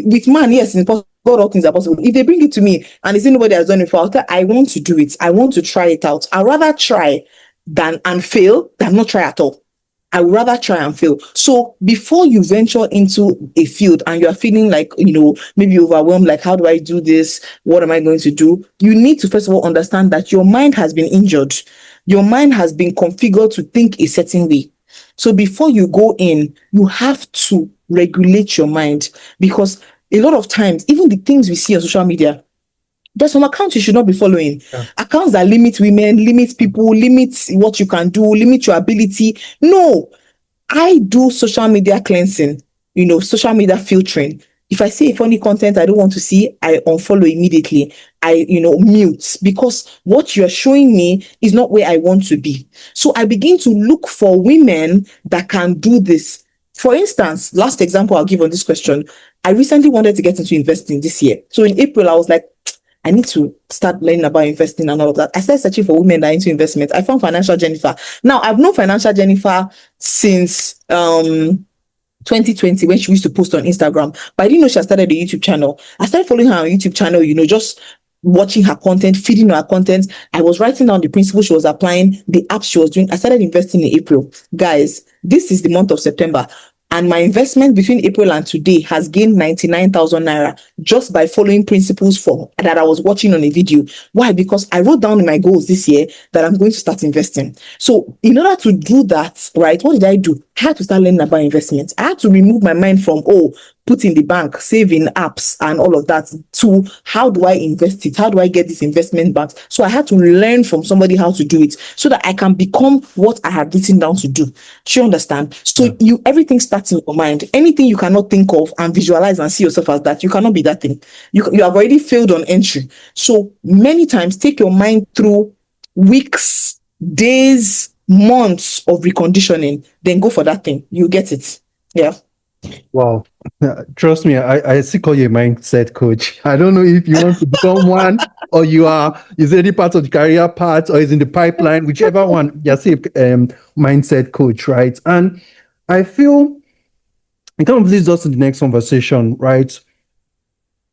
A: with man, yes, it's impossible. God, all things are possible. If they bring it to me and they say nobody has done it before, I want to do it. I want to try it out. I'd rather try than and fail than not try at all. I would rather try and fail. So before you venture into a field and you are feeling like, maybe overwhelmed, like, how do I do this? What am I going to do? You need to first of all understand that your mind has been injured. Your mind has been configured to think a certain way. So before you go in, you have to regulate your mind, because a lot of times, even the things we see on social media, there's some accounts you should not be following.
B: Yeah.
A: Accounts that limit women, limit people, limit what you can do, limit your ability. No, I do social media cleansing, social media filtering. If I see a funny content I don't want to see, I unfollow immediately. I, mute, because what you're showing me is not where I want to be. So I begin to look for women that can do this. For instance, last example I'll give on this question, I recently wanted to get into investing this year. So in April, I was like, I need to start learning about investing and all of that. I started searching for women that are into investment. I found Financial Jennifer. Now, I've known Financial Jennifer since 2020, when she used to post on Instagram, but I didn't know she had started a YouTube channel. I started following her on YouTube channel, just watching her content, feeding her content. I was writing down the principles she was applying, the apps she was doing. I started investing in April. Guys, this is the month of September. And my investment between April and today has gained 99,000 naira just by following principles that I was watching on a video. Why? Because I wrote down in my goals this year that I'm going to start investing. So in order to do that, right, what did I do? I had to start learning about investments. I had to remove my mind from, put in the bank, save in apps and all of that, to how do I invest it? How do I get this investment back? So I had to learn from somebody how to do it so that I can become what I had written down to do. Do you understand? So everything starts in your mind. Anything you cannot think of and visualize and see yourself as that, you cannot be that thing. You have already failed on entry. So many times take your mind through weeks, days, months of reconditioning, then go for that thing. You get it. Yeah.
B: Wow. Trust me, I still call you a mindset coach. I don't know if you want to become one or is any part of the career path or is in the pipeline, whichever one, you're still mindset coach, right? And I feel it kind of leads us to the next conversation, right?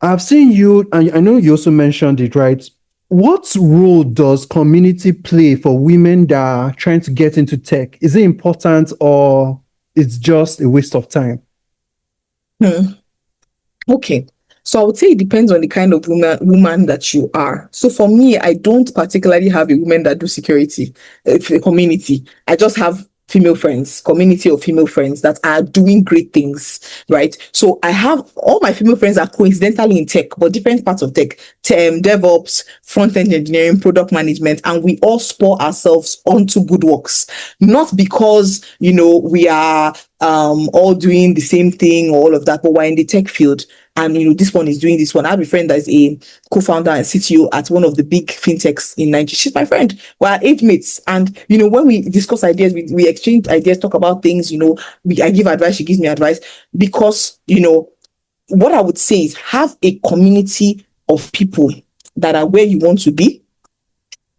B: I've seen you, and I know you also mentioned it, right? What role does community play for women that are trying to get into tech? Is it important or it's just a waste of time?
A: Okay. So I would say it depends on the kind of woman that you are. So for me, I don't particularly have a woman that do security, a community. I just have female friends, community of female friends that are doing great things, right? So I have all my female friends are coincidentally in tech, but different parts of tech, DevOps, front-end engineering, product management, and we all spur ourselves onto good works. Not because, we are all doing the same thing or all of that, but we're in the tech field. And this one is doing this one. I have a friend that's a co-founder and CTO at one of the big fintechs in Nigeria. She's my friend. We're age mates. And when we discuss ideas, we exchange ideas, talk about things, I give advice, she gives me advice. Because, what I would say is have a community of people that are where you want to be,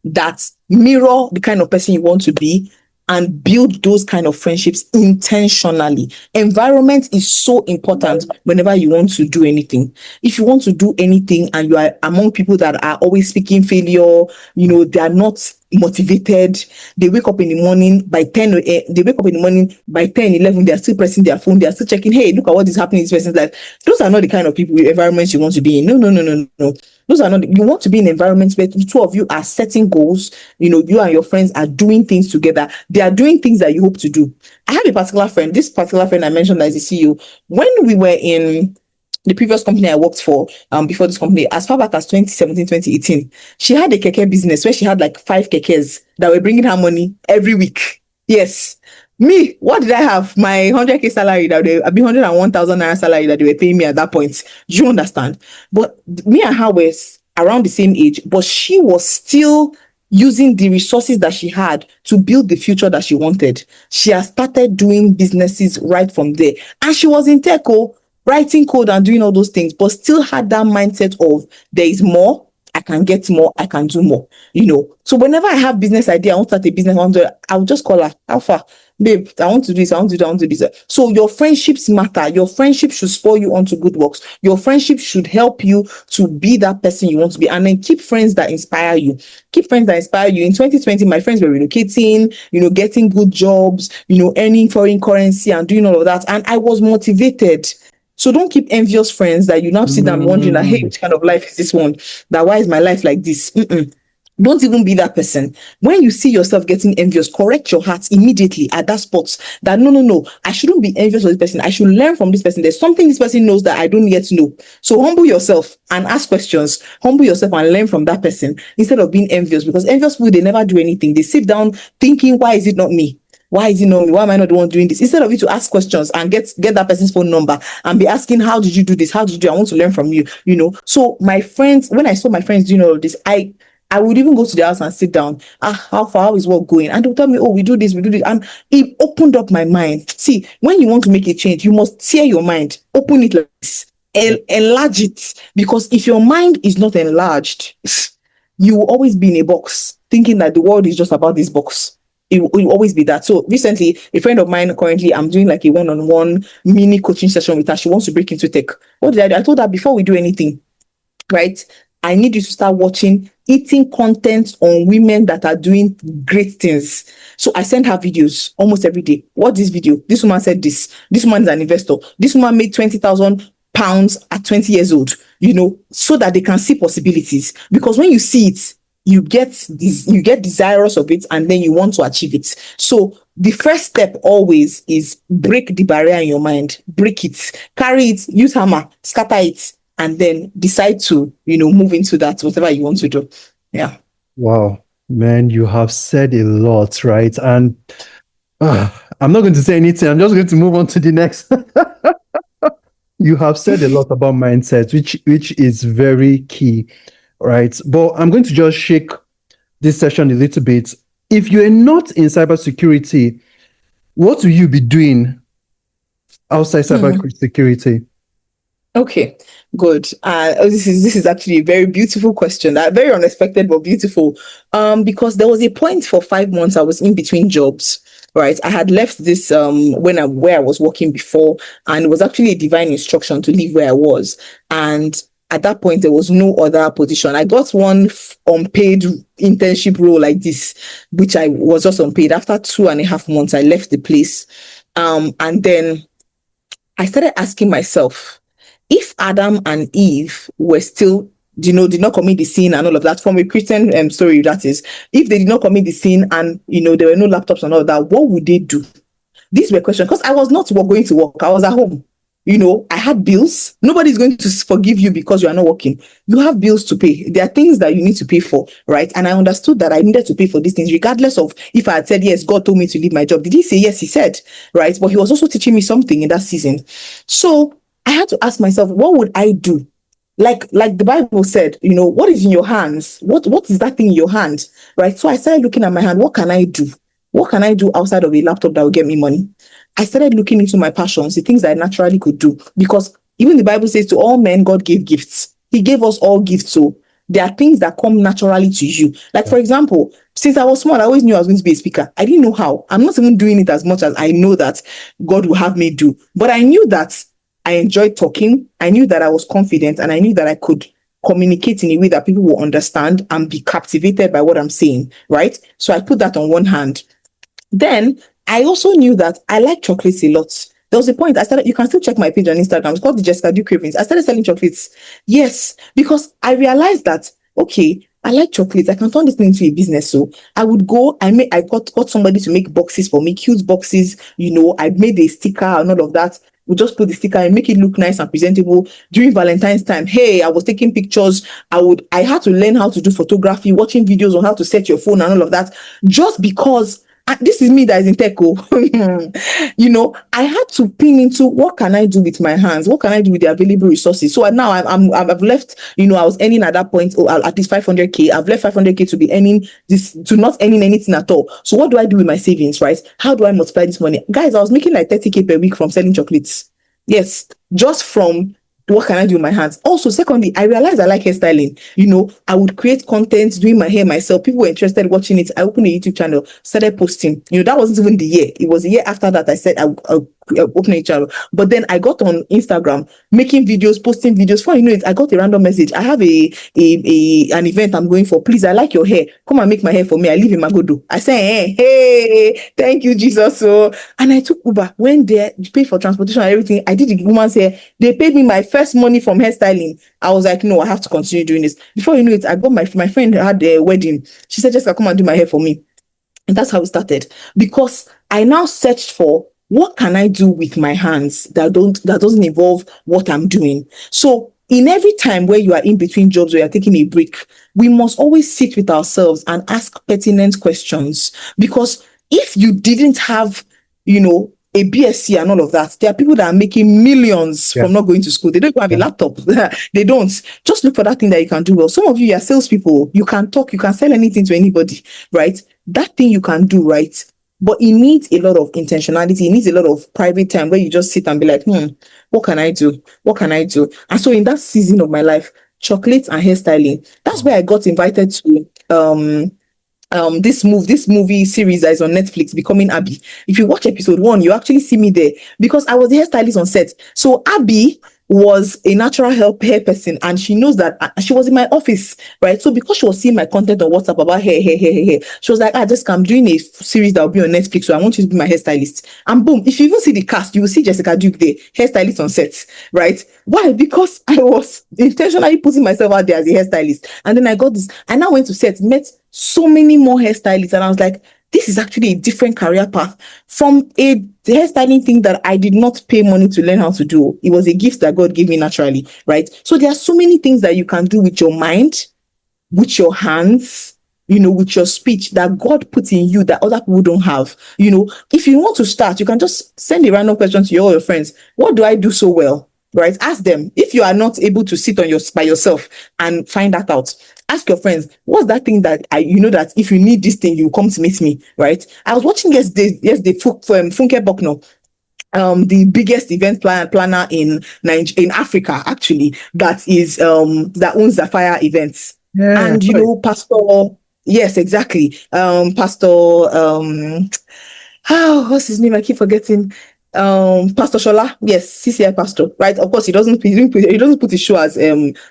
A: that mirror the kind of person you want to be, and build those kind of friendships intentionally. Environment is so important whenever you want to do anything. If you want to do anything and you are among people that are always speaking failure, they are not motivated, they wake up in the morning by 10 they wake up in the morning by 10, 11, they're still pressing their phone, they're still checking, hey, look at what is happening in this person's life. Those are not the kind of people, environments you want to be in. No. Those are not, you want to be in environments where the two of you are setting goals, you and your friends are doing things together. They are doing things that you hope to do. I have a particular friend, this particular friend I mentioned as a CEO, when we were in the previous company I worked for, before this company, as far back as 2017, 2018, she had a keke business where she had like 5 kekes that were bringing her money every week. Yes. Me, what did I have? My 100K salary that they, 101,000 naira salary that they were paying me at that point. Do you understand? But me and her were around the same age, but she was still using the resources that she had to build the future that she wanted. She has started doing businesses right from there. And she was in tech, writing code and doing all those things, but still had that mindset of there is more, I can get more, I can do more, So whenever I have business idea, I want to start a business, I'll just call her, Alpha, babe, I want to do this, I want to do that, I want to do this. So your friendships matter. Your friendship should spur you onto good works. Your friendship should help you to be that person you want to be. And then keep friends that inspire you. Keep friends that inspire you. In 2020, my friends were relocating, getting good jobs, earning foreign currency and doing all of that. And I was motivated. So don't keep envious friends that you now sit down wondering that, hey, which kind of life is this one? That why is my life like this? Don't even be that person. When you see yourself getting envious, correct your heart immediately at that spot. That no, I shouldn't be envious of this person. I should learn from this person. There's something this person knows that I don't yet know. So humble yourself and ask questions. Humble yourself and learn from that person instead of being envious. Because envious people, they never do anything. They sit down thinking, why is it not me? Why is it not me? Why am I not the one doing this? Instead of you to ask questions and get that person's phone number and be asking, how did you do this? How did you do? I want to learn from you. So my friends, when I saw my friends doing all of this, I would even go to the house and sit down. How is work going? And they'll tell me, oh, we do this. And it opened up my mind. See, when you want to make a change, you must tear your mind, open it like this, enlarge it. Because if your mind is not enlarged, you will always be in a box, thinking that the world is just about this box. It will always be that. So recently, a friend of mine, currently, I'm doing like a one-on-one mini coaching session with her. She wants to break into tech. What did I do? I told her, before we do anything, right, I need you to start watching eating content on women that are doing great things. So I send her videos almost every day. What this video? This woman said this. This woman is an investor. This woman made £20,000 at 20 years old, so that they can see possibilities. Because when you see it, you get desirous of it, and then you want to achieve it. So the first step always is break the barrier in your mind. Break it, carry it, use hammer, scatter it, and then decide to, move into that, whatever you want to do. Yeah.
B: Wow, man, you have said a lot, right? And I'm not going to say anything. I'm just going to move on to the next. You have said a lot about mindset, which is very key, right? But I'm going to just shake this session a little bit. If you're not in cybersecurity, what will you be doing outside cybersecurity?
A: Okay, good. This is actually a very beautiful question. Very unexpected, but beautiful. Because there was a point for 5 months I was in between jobs. Right, I had left this where I was working before, and it was actually a divine instruction to leave where I was. And at that point, there was no other position. I got one unpaid internship role like this, which I was just unpaid. After 2.5 months, I left the place, and then I started asking myself, if Adam and Eve were still, did not commit the sin and all of that, from a Christian story, that is, if they did not commit the sin and, there were no laptops and all that, what would they do? These were questions, because I was not going to work. I was at home. I had bills. Nobody's going to forgive you because you are not working. You have bills to pay. There are things that you need to pay for, right? And I understood that I needed to pay for these things, regardless of if I had said, yes, God told me to leave my job. Did he say yes? He said, right? But he was also teaching me something in that season. So I had to ask myself, what would I do? Like the Bible said, what is in your hands? What is that thing in your hand? Right? So I started looking at my hand. What can I do? What can I do outside of a laptop that will get me money? I started looking into my passions, the things that I naturally could do. Because even the Bible says, to all men, God gave gifts. He gave us all gifts. So there are things that come naturally to you. Like, for example, since I was small, I always knew I was going to be a speaker. I didn't know how. I'm not even doing it as much as I know that God will have me do. But I knew that I enjoyed talking. I knew that I was confident, and I knew that I could communicate in a way that people will understand and be captivated by what I'm saying, right? So I put that on one hand. Then I also knew that I like chocolates a lot. There was a point I started, you can still check my page on Instagram. It's called the Jessica Do Cravings. I started selling chocolates. Yes, because I realized that, okay, I like chocolates. I can turn this thing into a business. So I would go, I got somebody to make boxes for me, cute boxes. I made a sticker and all of that. We just put the sticker and make it look nice and presentable. During Valentine's time, hey, I was taking pictures. I had to learn how to do photography, watching videos on how to set your phone and all of that, just because this is me that is in tech. I had to pin into what can I do with my hands? What can I do with the available resources? So now I've left, I was earning at that point, at least 500K. I've left 500K to be earning this, to not earning anything at all. So what do I do with my savings, right? How do I multiply this money? Guys, I was making like 30K per week from selling chocolates. Yes, just from what can I do with my hands? Also, secondly, I realized I like hairstyling. I would create content doing my hair myself. People were interested watching it. I opened a YouTube channel, started posting. That wasn't even the year. It was a year after that I said I'll open a channel. But then I got on Instagram, making videos, posting videos. Before you know it, I got a random message. I have an event I'm going for. Please, I like your hair. Come and make my hair for me. I live in Magodo. I say, hey, thank you, Jesus. And I took Uber. Went there, paid for transportation and everything. I did the woman's hair. They paid me my first money from hairstyling. I was like, no, I have to continue doing this. Before you know it, I got my friend had a wedding. She said, Jessica, come and do my hair for me. And that's how it started. Because I now searched for what can I do with my hands that doesn't involve what I'm doing. So in every time where you are in between jobs or you're taking a break, we must always sit with ourselves and ask pertinent questions. Because if you didn't have, a BSc and all of that, there are people that are making millions from not going to school. They don't even have a laptop. They don't. Just look for that thing that you can do well. Some of you are salespeople. You can talk. You can sell anything to anybody, right? That thing you can do, right? But it needs a lot of intentionality. It needs a lot of private time where you just sit and be like, what can I do? What can I do? And so in that season of my life, chocolates and hairstyling, that's where I got invited to this movie series that is on Netflix, Becoming Abby. If you watch episode 1, you actually see me there because I was the hairstylist on set. So Abby was a natural hair person, and she knows that she was in my office, right? So because she was seeing my content on WhatsApp about hair, she was like, Jessica, I'm doing a series that will be on Netflix, so I want you to be my hairstylist. And boom, if you even see the cast, you will see Jessica Duke there, hairstylist on set, right? Why? Because I was intentionally putting myself out there as a hairstylist. And then I got this, I now went to set, met so many more hairstylists, and I was like, this is actually a different career path from the hairstyling thing that I did not pay money to learn how to do. It was a gift that God gave me naturally, right? So there are so many things that you can do with your mind, with your hands, with your speech that God put in you that other people don't have. If you want to start, you can just send a random question to all your friends. What do I do so well? Right? Ask them. If you are not able to sit by yourself and find that out, ask your friends, what's that thing that that if you need this thing, you come to meet me, right? I was watching yesterday Funke Bokno, the biggest event planner in Africa, actually, that owns Zafire Events.
B: Yeah,
A: And Pastor, yes, exactly. Pastor, what's his name? I keep forgetting. Pastor Shola, yes, CCI pastor, right? Of course, he doesn't put his show as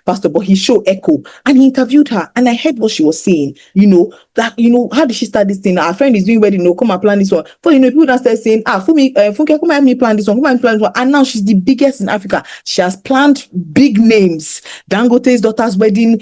A: pastor, but his show Echo, and he interviewed her, and I heard what she was saying. How did she start this thing? Our friend is doing wedding, come and plan this one. But people now start saying, Funke, come and me plan this one, come and plan this one, and now she's the biggest in Africa. She has planned big names, Dangote's daughter's wedding,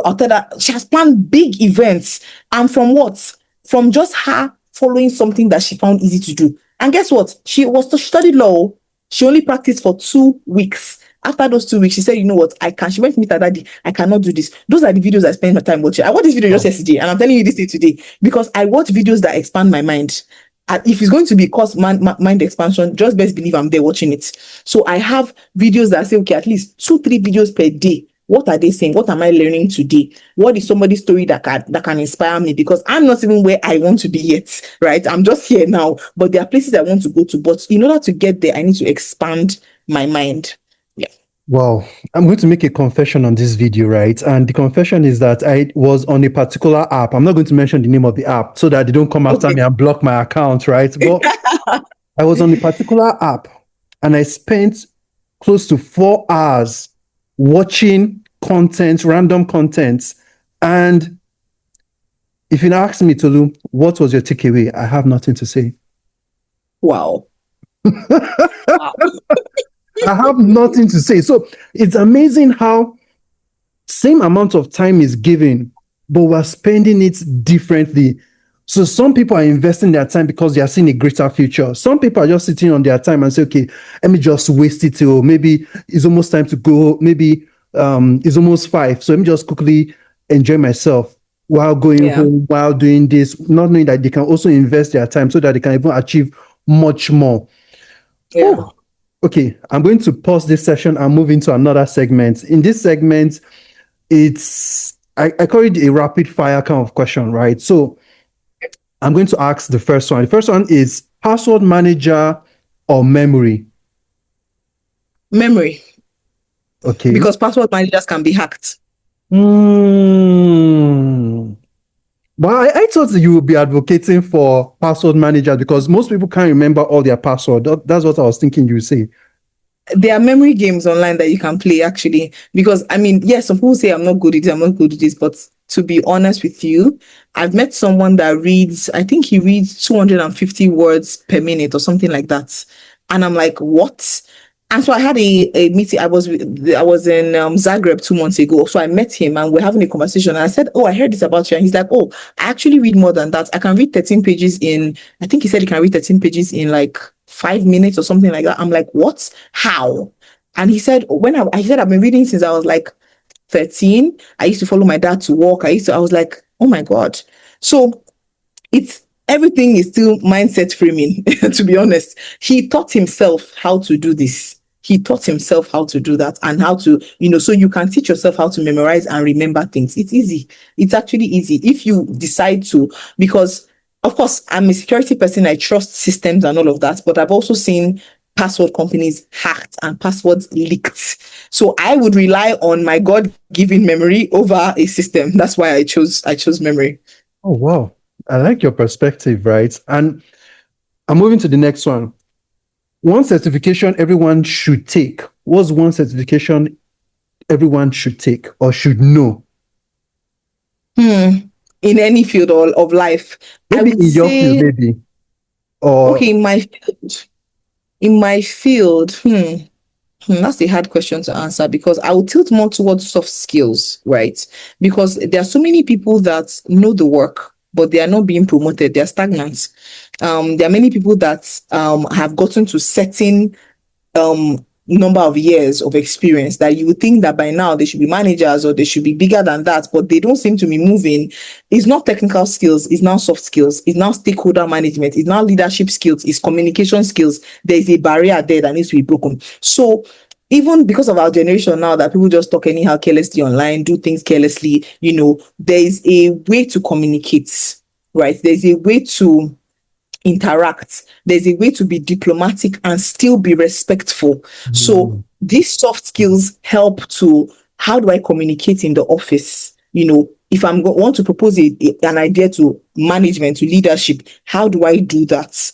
A: after that, she has planned big events, and from what? From just her following something that she found easy to do. And guess what? She studied law. She only practiced for 2 weeks. After those 2 weeks, she said, you know what? She went to meet her daddy. I cannot do this. Those are the videos I spend my time watching. I watched this video just yesterday, and I'm telling you this thing today because I watch videos that expand my mind. And if it's going to be cause mind expansion, just best believe I'm there watching it. So I have videos that say, okay, at least 2-3 videos per day. What are they saying? What am I learning today? What is somebody's story that can inspire me? Because I'm not even where I want to be yet, right? I'm just here now, but there are places I want to go to. But in order to get there, I need to expand my mind. Yeah.
B: Wow. I'm going to make a confession on this video, right? And the confession is that I was on a particular app. I'm not going to mention the name of the app so that they don't come after me and block my account, right? But I was on a particular app and I spent close to 4 hours watching content, random content. And if you ask me, Tolu, what was your takeaway? I have nothing to say.
A: Wow.
B: Wow. I have nothing to say. So it's amazing how same amount of time is given, but we're spending it differently. So some people are investing their time because they are seeing a greater future. Some people are just sitting on their time and say, okay, let me just waste it till maybe it's almost time to go. Maybe it's almost 5. So let me just quickly enjoy myself. while going
A: Yeah.
B: home, while doing this, not knowing that they can also invest their time so that they can even achieve much more.
A: Yeah.
B: Oh, okay. I'm going to pause this session and move into another segment. In this segment, I call it a rapid fire kind of question, right? So I'm going to ask the first one. The first one is password manager or memory?
A: Memory,
B: Okay.
A: because password managers can be hacked.
B: Hmm. But I thought you would be advocating for password manager because most people can't remember all their password. That's what I was thinking you would say.
A: There are memory games online that you can play actually. Because I mean, yes, some people say I'm not good at this, I'm not good at this, but to be honest with you, I've met someone that reads, I think he reads 250 words per minute or something like that. And I'm like, what? And so I had a meeting. I was in Zagreb 2 months ago. So I met him and we're having a conversation. And I said, "Oh, I heard this about you." And he's like, "Oh, I actually read more than that. I can read 13 pages in." I think he said he can read 13 pages in like 5 minutes or something like that. I'm like, "What? How?" And he said, I said I've been reading since I was like 13. I used to follow my dad to work. I was like, "Oh my God." So it's everything is still mindset framing. To be honest, he taught himself how to do this. He taught himself how to do that and how to, so you can teach yourself how to memorize and remember things. It's easy. It's actually easy if you decide to. Because of course I'm a security person, I trust systems and all of that, but I've also seen password companies hacked and passwords leaked. So I would rely on my God-given memory over a system. That's why I chose memory.
B: Oh, wow. I like your perspective, right? And I'm moving to the next one. One certification everyone should take. What's one certification everyone should take or should know?
A: In any field of life, I
B: Maybe
A: would
B: in your field,
A: say,
B: maybe.
A: okay,
B: Or
A: in my field, that's a hard question to answer because I would tilt more towards soft skills, right? Because there are so many people that know the work, but they are not being promoted. They are stagnant. There are many people that have gotten to certain number of years of experience that you would think that by now they should be managers or they should be bigger than that, but they don't seem to be moving. It's not technical skills, it's now soft skills, it's now stakeholder management, it's now leadership skills, it's communication skills. There's a barrier there that needs to be broken. So even because of our generation now that people just talk anyhow carelessly online, do things carelessly, there is a way to communicate, right? There's a way to interact. There's a way to be diplomatic and still be respectful. So
B: mm,
A: these soft skills help to how do I communicate in the office? If want to propose an idea to management, to leadership, how do I do that?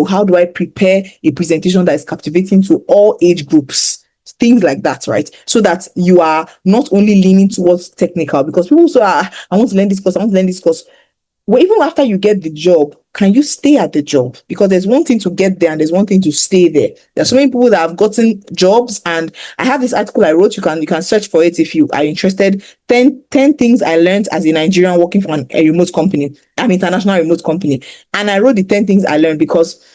A: How do I prepare a presentation that is captivating to all age groups? Things like that, right? So that you are not only leaning towards technical because people say, I want to learn this course, I want to learn this course. Well, even after you get the job, can you stay at the job? Because there's one thing to get there and there's one thing to stay there. There's so many people that have gotten jobs, and I have this article I wrote. You can search for it if you are interested. 10 things I learned as a Nigerian working for a remote company, an international remote company, and I wrote the 10 things I learned because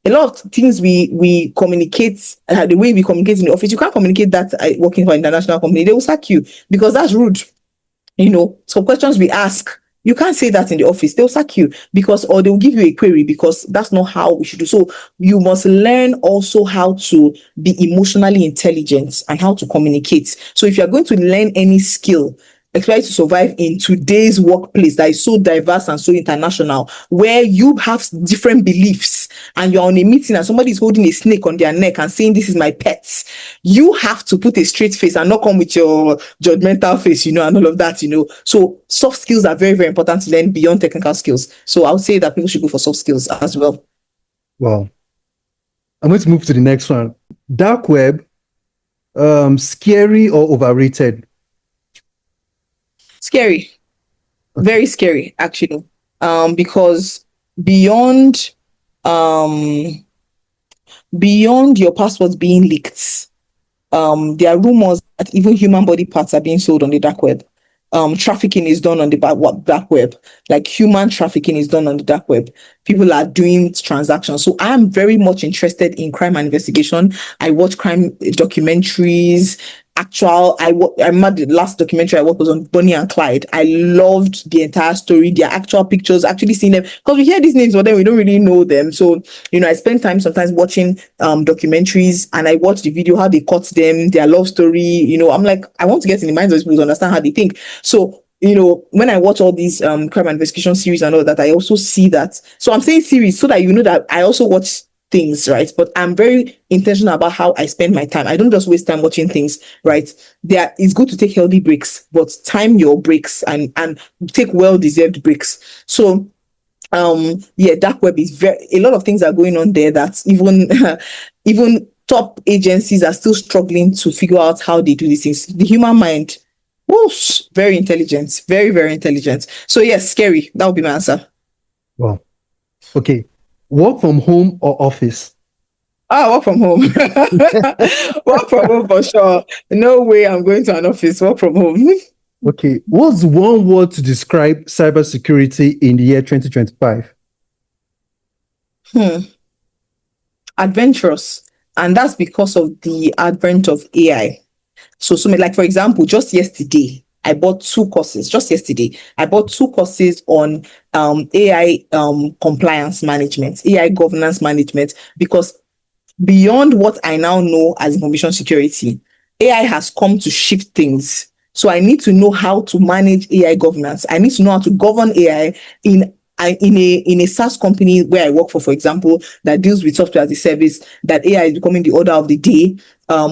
A: a lot of things we communicate, the way we communicate in the office, you can't communicate that working for an international company. They will sack you because that's rude. Some questions we ask, you can't say that in the office. They'll sack you because, or they'll give you a query because that's not how we should do. So you must learn also how to be emotionally intelligent and how to communicate. So if you're going to learn any skill, especially to survive in today's workplace that is so diverse and so international, where you have different beliefs and you're on a meeting and somebody is holding a snake on their neck and saying, "This is my pet," you have to put a straight face and not come with your judgmental face, and all of that. So soft skills are very, very important to learn beyond technical skills. So I would say that people should go for soft skills as well.
B: well, I'm going to move to the next one. Dark web, scary or overrated?
A: Scary,
B: Okay.
A: very scary, actually. Because beyond um beyond your passwords being leaked, there are rumors that even human body parts are being sold on the dark web. Trafficking is done on the dark web, like human trafficking is done on the dark web. people are doing transactions. So I am very much interested in crime and investigation. I watch crime documentaries. I remember the last documentary I watched was on Bonnie and Clyde. I loved the entire story, their actual pictures, actually seeing them, because we hear these names, but then we don't really know them. So, I spend time sometimes watching documentaries, and I watch the video, how they cut them, their love story. I'm like, I want to get in the minds of people to understand how they think. So, when I watch all these crime and investigation series and all that, I also see that. So I'm saying series so that that I also watch things, right? But I'm very intentional about how I spend my time. I don't just waste time watching things, right? It's good to take healthy breaks, but time your breaks and take well-deserved breaks. So yeah, dark web is a lot of things are going on there that even even top agencies are still struggling to figure out how they do these things. The human mind, whoosh, very intelligent, very, very intelligent. So yes, scary. That would be my answer.
B: Well, okay. Work from home or office?
A: Work from home. Work from home for sure. No way I'm going to an office. Work from home.
B: Okay. What's one word to describe cybersecurity in the year 2025?
A: Hmm. Adventurous. And that's because of the advent of AI. So, like for example, just yesterday, I bought two courses. Just yesterday, I bought two courses on AI compliance management, AI governance management, because beyond what I now know as information security, AI has come to shift things. So I need to know how to manage AI governance. I need to know how to govern AI in in a SaaS company where I work for example, that deals with software as a service, that AI is becoming the order of the day.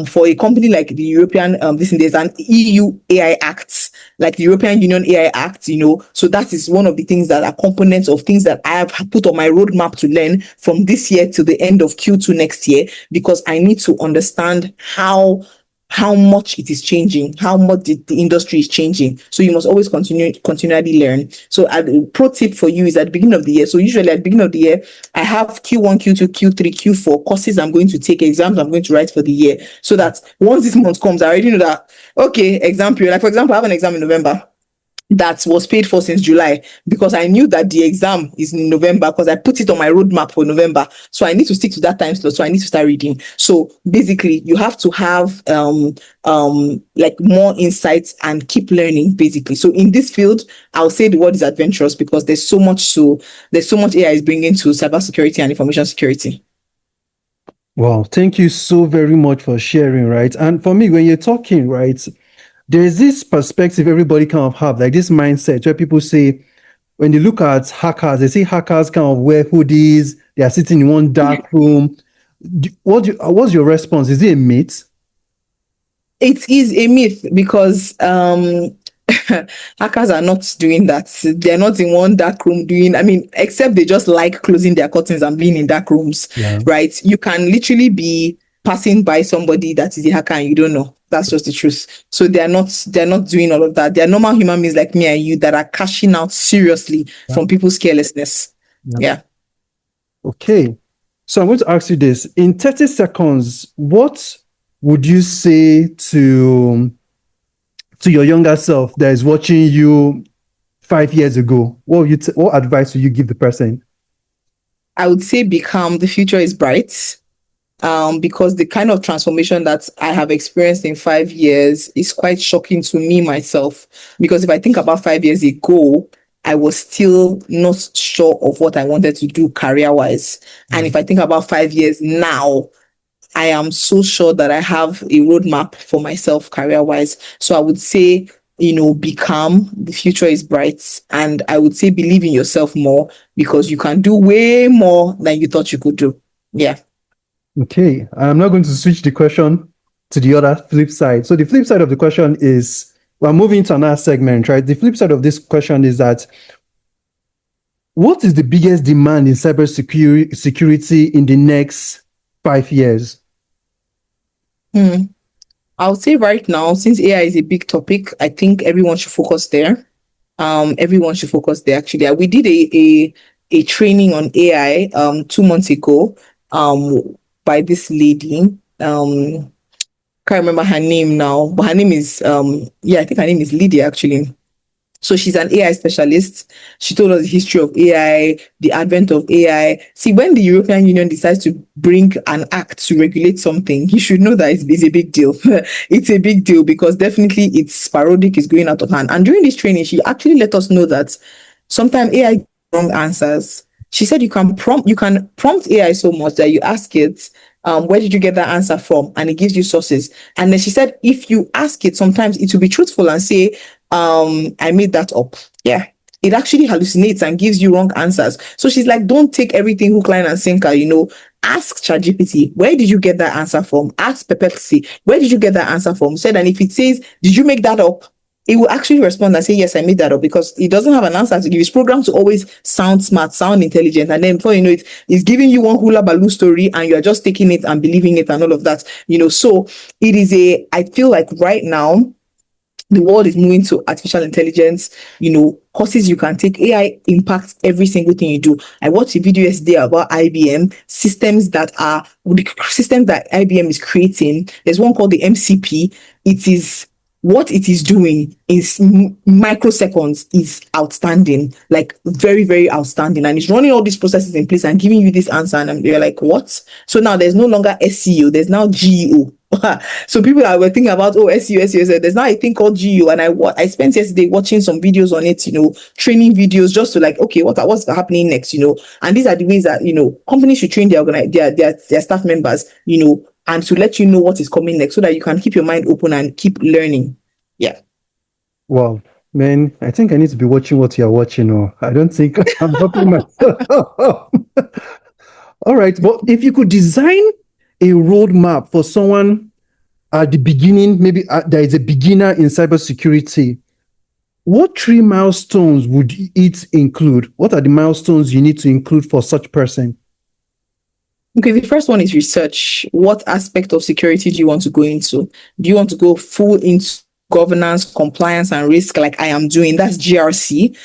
A: For a company like the European, there's an EU AI Act, like the European Union AI Act, So that is one of the things that are components of things that I have put on my roadmap to learn from this year to the end of Q2 next year, because I need to understand how much it is changing, how much the industry is changing. So you must always continually learn. So a pro tip for you is at the beginning of the year. So usually at the beginning of the year, I have Q1, Q2, Q3, Q4 courses I'm going to take, exams I'm going to write for the year. So that once this month comes, I already know that, okay, exam period. Like for example, I have an exam in November that was paid for since July, because I knew that the exam is in November, because I put it on my roadmap for November. So I need to stick to that time slot. So I need to start reading. So basically, you have to have like more insights and keep learning. Basically, so in this field, I'll say the word is adventurous, because there's so much AI is bringing to cybersecurity and information security.
B: Wow, thank you so very much for sharing, right? And for me, when you're talking, right, there's this perspective everybody kind of have, like this mindset where people say, when they look at hackers, they say hackers kind of wear hoodies, they are sitting in one dark room. What's your response? Is it a myth?
A: It is a myth, because hackers are not doing that. They're not in one dark room doing, I mean, except they just like closing their curtains and being in dark rooms,
B: Yeah.
A: right? You can literally be passing by somebody that is a hacker and you don't know. That's just the truth. So they're not doing all of that. They're normal human beings like me and you that are cashing out seriously
B: Yeah.
A: from people's carelessness.
B: Yeah.
A: Yeah.
B: Okay. So I'm going to ask you this. In 30 seconds, what would you say to your younger self that is watching you 5 years ago? What advice would you give the person?
A: I would say become the future is bright. Because the kind of transformation that I have experienced in 5 years is quite shocking to me myself. Because if I think about 5 years ago, I was still not sure of what I wanted to do career wise. And
B: Yeah.
A: if I think about 5 years now, I am so sure that I have a roadmap for myself career wise. So I would say, be calm. The future is bright. And I would say, believe in yourself more, because you can do way more than you thought you could do. Yeah.
B: Okay, I'm now going to switch the question to the other flip side. So the flip side of the question is, we're moving to another segment, right? The flip side of this question is that, what is the biggest demand in security in the next 5 years?
A: Hmm. I would say right now, since AI is a big topic, I think everyone should focus there. Everyone should focus there. Actually, we did a training on AI 2 months ago by this lady. Can't remember her name now, but her name is yeah, I think her name is Lydia actually. So she's an AI specialist. She told us the history of AI, the advent of AI. See, when the European Union decides to bring an act to regulate something, you should know that it's a big deal. It's a big deal because definitely it's parodic, it's going out of hand. And during this training, she actually let us know that sometimes AI gives wrong answers. She said you can prompt AI so much that you ask it, where did you get that answer from? And it gives you sources. And then she said, if you ask it, sometimes it will be truthful and say, I made that up. Yeah. It actually hallucinates and gives you wrong answers. So she's like, don't take everything hook, line, and sinker. Ask ChatGPT, where did you get that answer from? Ask Perplexity, where did you get that answer from? Said, and if it says, did you make that up? It will actually respond and say, yes, I made that up, because it doesn't have an answer to give. It's programmed to always sound smart, sound intelligent. And then before you know it, it's giving you one hula baloo story and you're just taking it and believing it and all of that. So I feel like right now, the world is moving to artificial intelligence, courses you can take. AI impacts every single thing you do. I watched a video yesterday about IBM systems that IBM is creating. There's one called the MCP. What it is doing is microseconds is outstanding, like very, very outstanding. And it's running all these processes in place and giving you this answer. And you're like, what? So now there's no longer SEO, there's now GEO. So people were thinking about, SEO, SEO. There's now a thing called GEO, and I spent yesterday watching some videos on it, training videos, just to like, okay, what's happening next, and these are the ways that companies should train their staff members, and to let you know what is coming next, so that you can keep your mind open and keep learning. Yeah.
B: Wow, man, I think I need to be watching what you're watching. Or I don't think I'm helping myself. All right, but if you could design a roadmap for someone at the beginning, maybe there is a beginner in cybersecurity, what 3 milestones would it include? What are the milestones you need to include for such person?
A: Okay, the first one is research. What aspect of security do you want to go into? Do you want to go full into governance, compliance, and risk, like I am doing? That's GRC.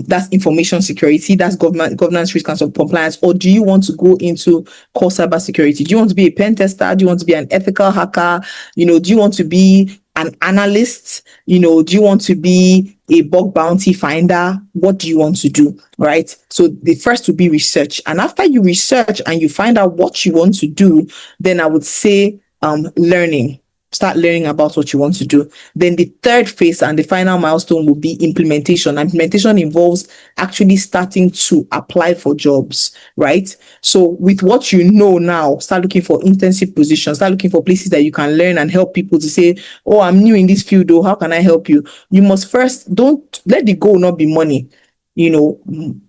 A: That's information security. That's governance, risk, and compliance. Or do you want to go into core cybersecurity? Do you want to be a pen tester? Do you want to be an ethical hacker? Do you want to be an analyst? Do you want to be a bug bounty finder? What do you want to do? Right. So the first will be research. And after you research and you find out what you want to do, then I would say learning. Start learning about what you want to do. Then the third phase and the final milestone will be implementation. Implementation involves actually starting to apply for jobs, right? So with what you know now, start looking for intensive positions, start looking for places that you can learn and help people to say, oh, I'm new in this field, though, how can I help you? You must first, don't let the goal not be money.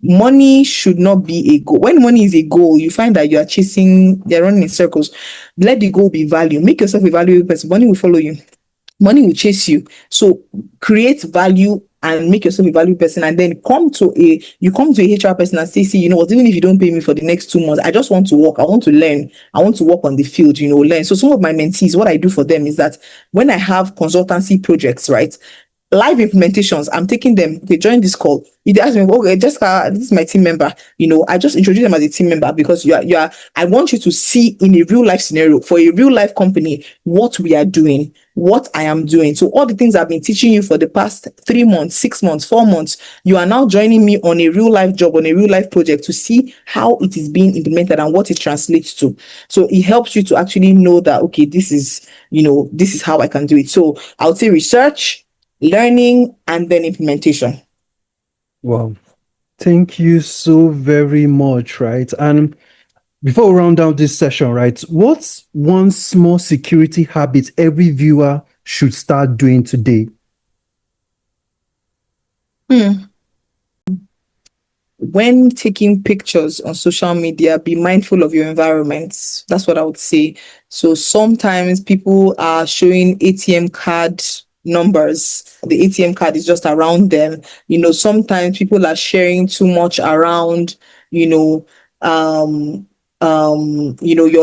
A: Money should not be a goal. When money is a goal, you find that you're running in circles. Let the goal be value. Make yourself a valuable person. Money will follow you. Money will chase you. So create value and make yourself a valuable person, and then come to a HR person and say, see, you know what, even if you don't pay me for the next 2 months, I just want to work. I want to learn. I want to work on the field, learn. So some of my mentees, what I do for them is that when I have consultancy projects, right, live implementations, I'm taking them, okay, join this call. They ask me, okay, Jessica, this is my team member. I just introduce them as a team member because I want you to see in a real life scenario for a real life company what we are doing, what I am doing. So all the things I've been teaching you for the past 3 months, 6 months, 4 months, you are now joining me on a real life job, on a real life project to see how it is being implemented and what it translates to. So it helps you to actually know that, okay, this is how I can do it. So I would say research, learning, and then implementation.
B: Wow. Thank you so very much, right? And before we round down this session, right, what's one small security habit every viewer should start doing today?
A: When taking pictures on social media, be mindful of your environment. That's what I would say. So sometimes people are showing ATM card numbers. The ATM card is just around them. Sometimes people are sharing too much around, your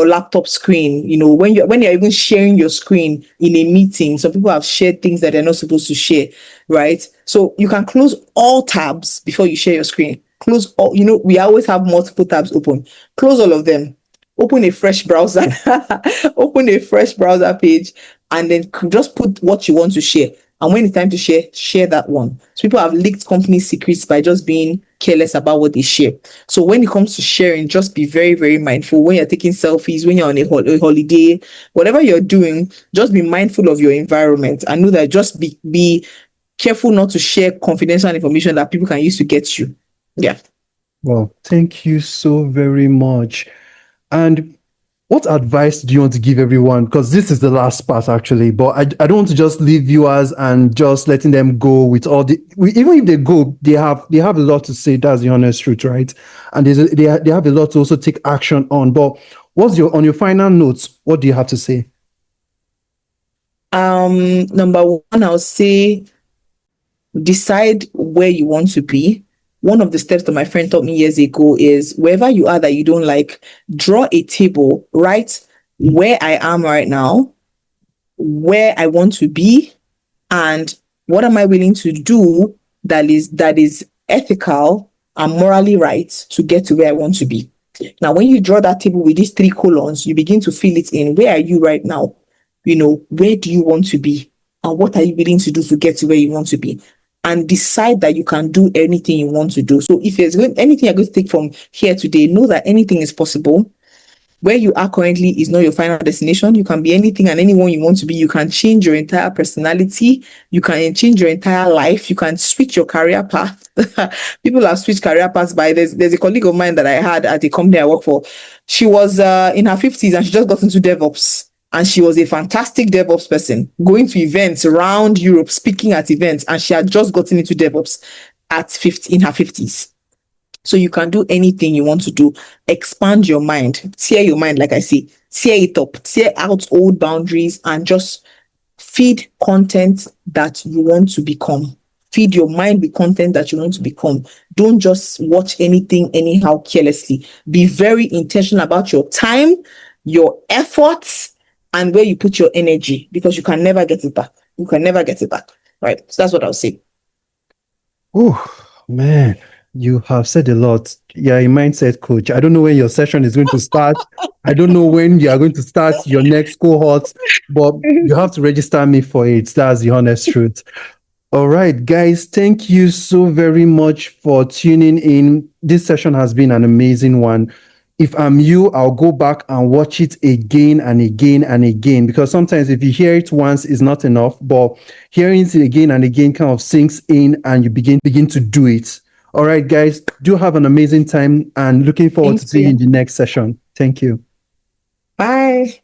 A: laptop screen. When you're even sharing your screen in a meeting, some people have shared things that they're not supposed to share, right? So you can close all tabs before you share your screen. Close all, we always have multiple tabs open. Close all of them. Open a fresh browser. Open a fresh browser page, and then just put what you want to share. And when it's time to share that one. So people have leaked company secrets by just being careless about what they share. So when it comes to sharing, just be very, very mindful. When you're taking selfies, when you're on a holiday, whatever you're doing, just be mindful of your environment and know that just be careful not to share confidential information that people can use to get you. Yeah.
B: Well, thank you so very much. And what advice do you want to give everyone? Because this is the last part, actually. But I don't want to just leave viewers and just letting them go with all the. Even if they go, they have a lot to say. That's the honest truth, right? And they have a lot to also take action on. But what's on your final notes? What do you have to say?
A: Number one, I'll say decide where you want to be. One of the steps that my friend taught me years ago is wherever you are that you don't like, draw a table, write where I am right now, where I want to be, and what am I willing to do that is ethical and morally right to get to where I want to be. Now, when you draw that table with these three columns, you begin to fill it in. Where are you right now? Where do you want to be? And what are you willing to do to get to where you want to be? And decide that you can do anything you want to do. So if there's anything you're going to take from here today, know that anything is possible. Where you are currently is not your final destination. You can be anything and anyone you want to be. You can change your entire personality. You can change your entire life. You can switch your career path. People have switched career paths by there's a colleague of mine that I had at the company I work for. She was in her 50s and she just got into DevOps. And she was a fantastic DevOps person, going to events around Europe, speaking at events, and she had just gotten into DevOps at 50 in her 50s. So you can do anything you want to do. Expand your mind, tear your mind, like I say, tear it up, tear out old boundaries, and just feed content that you want to become. Feed your mind with content that you want to become. Don't just watch anything anyhow carelessly. Be very intentional about your time, your efforts, and where you put your energy, because you can never get it back. You can never get it back. Right. So that's what I'll say.
B: Oh, man, you have said a lot. Yeah, a mindset coach. I don't know when your session is going to start. I don't know when you are going to start your next cohort, but you have to register me for it. That's the honest truth. All right, guys, thank you so very much for tuning in. This session has been an amazing one. If I'm you, I'll go back and watch it again and again and again, because sometimes if you hear it once is not enough, but hearing it again and again kind of sinks in and you begin to do it. All right, guys, do have an amazing time and looking forward to seeing you in the next session. Thank you.
A: Bye.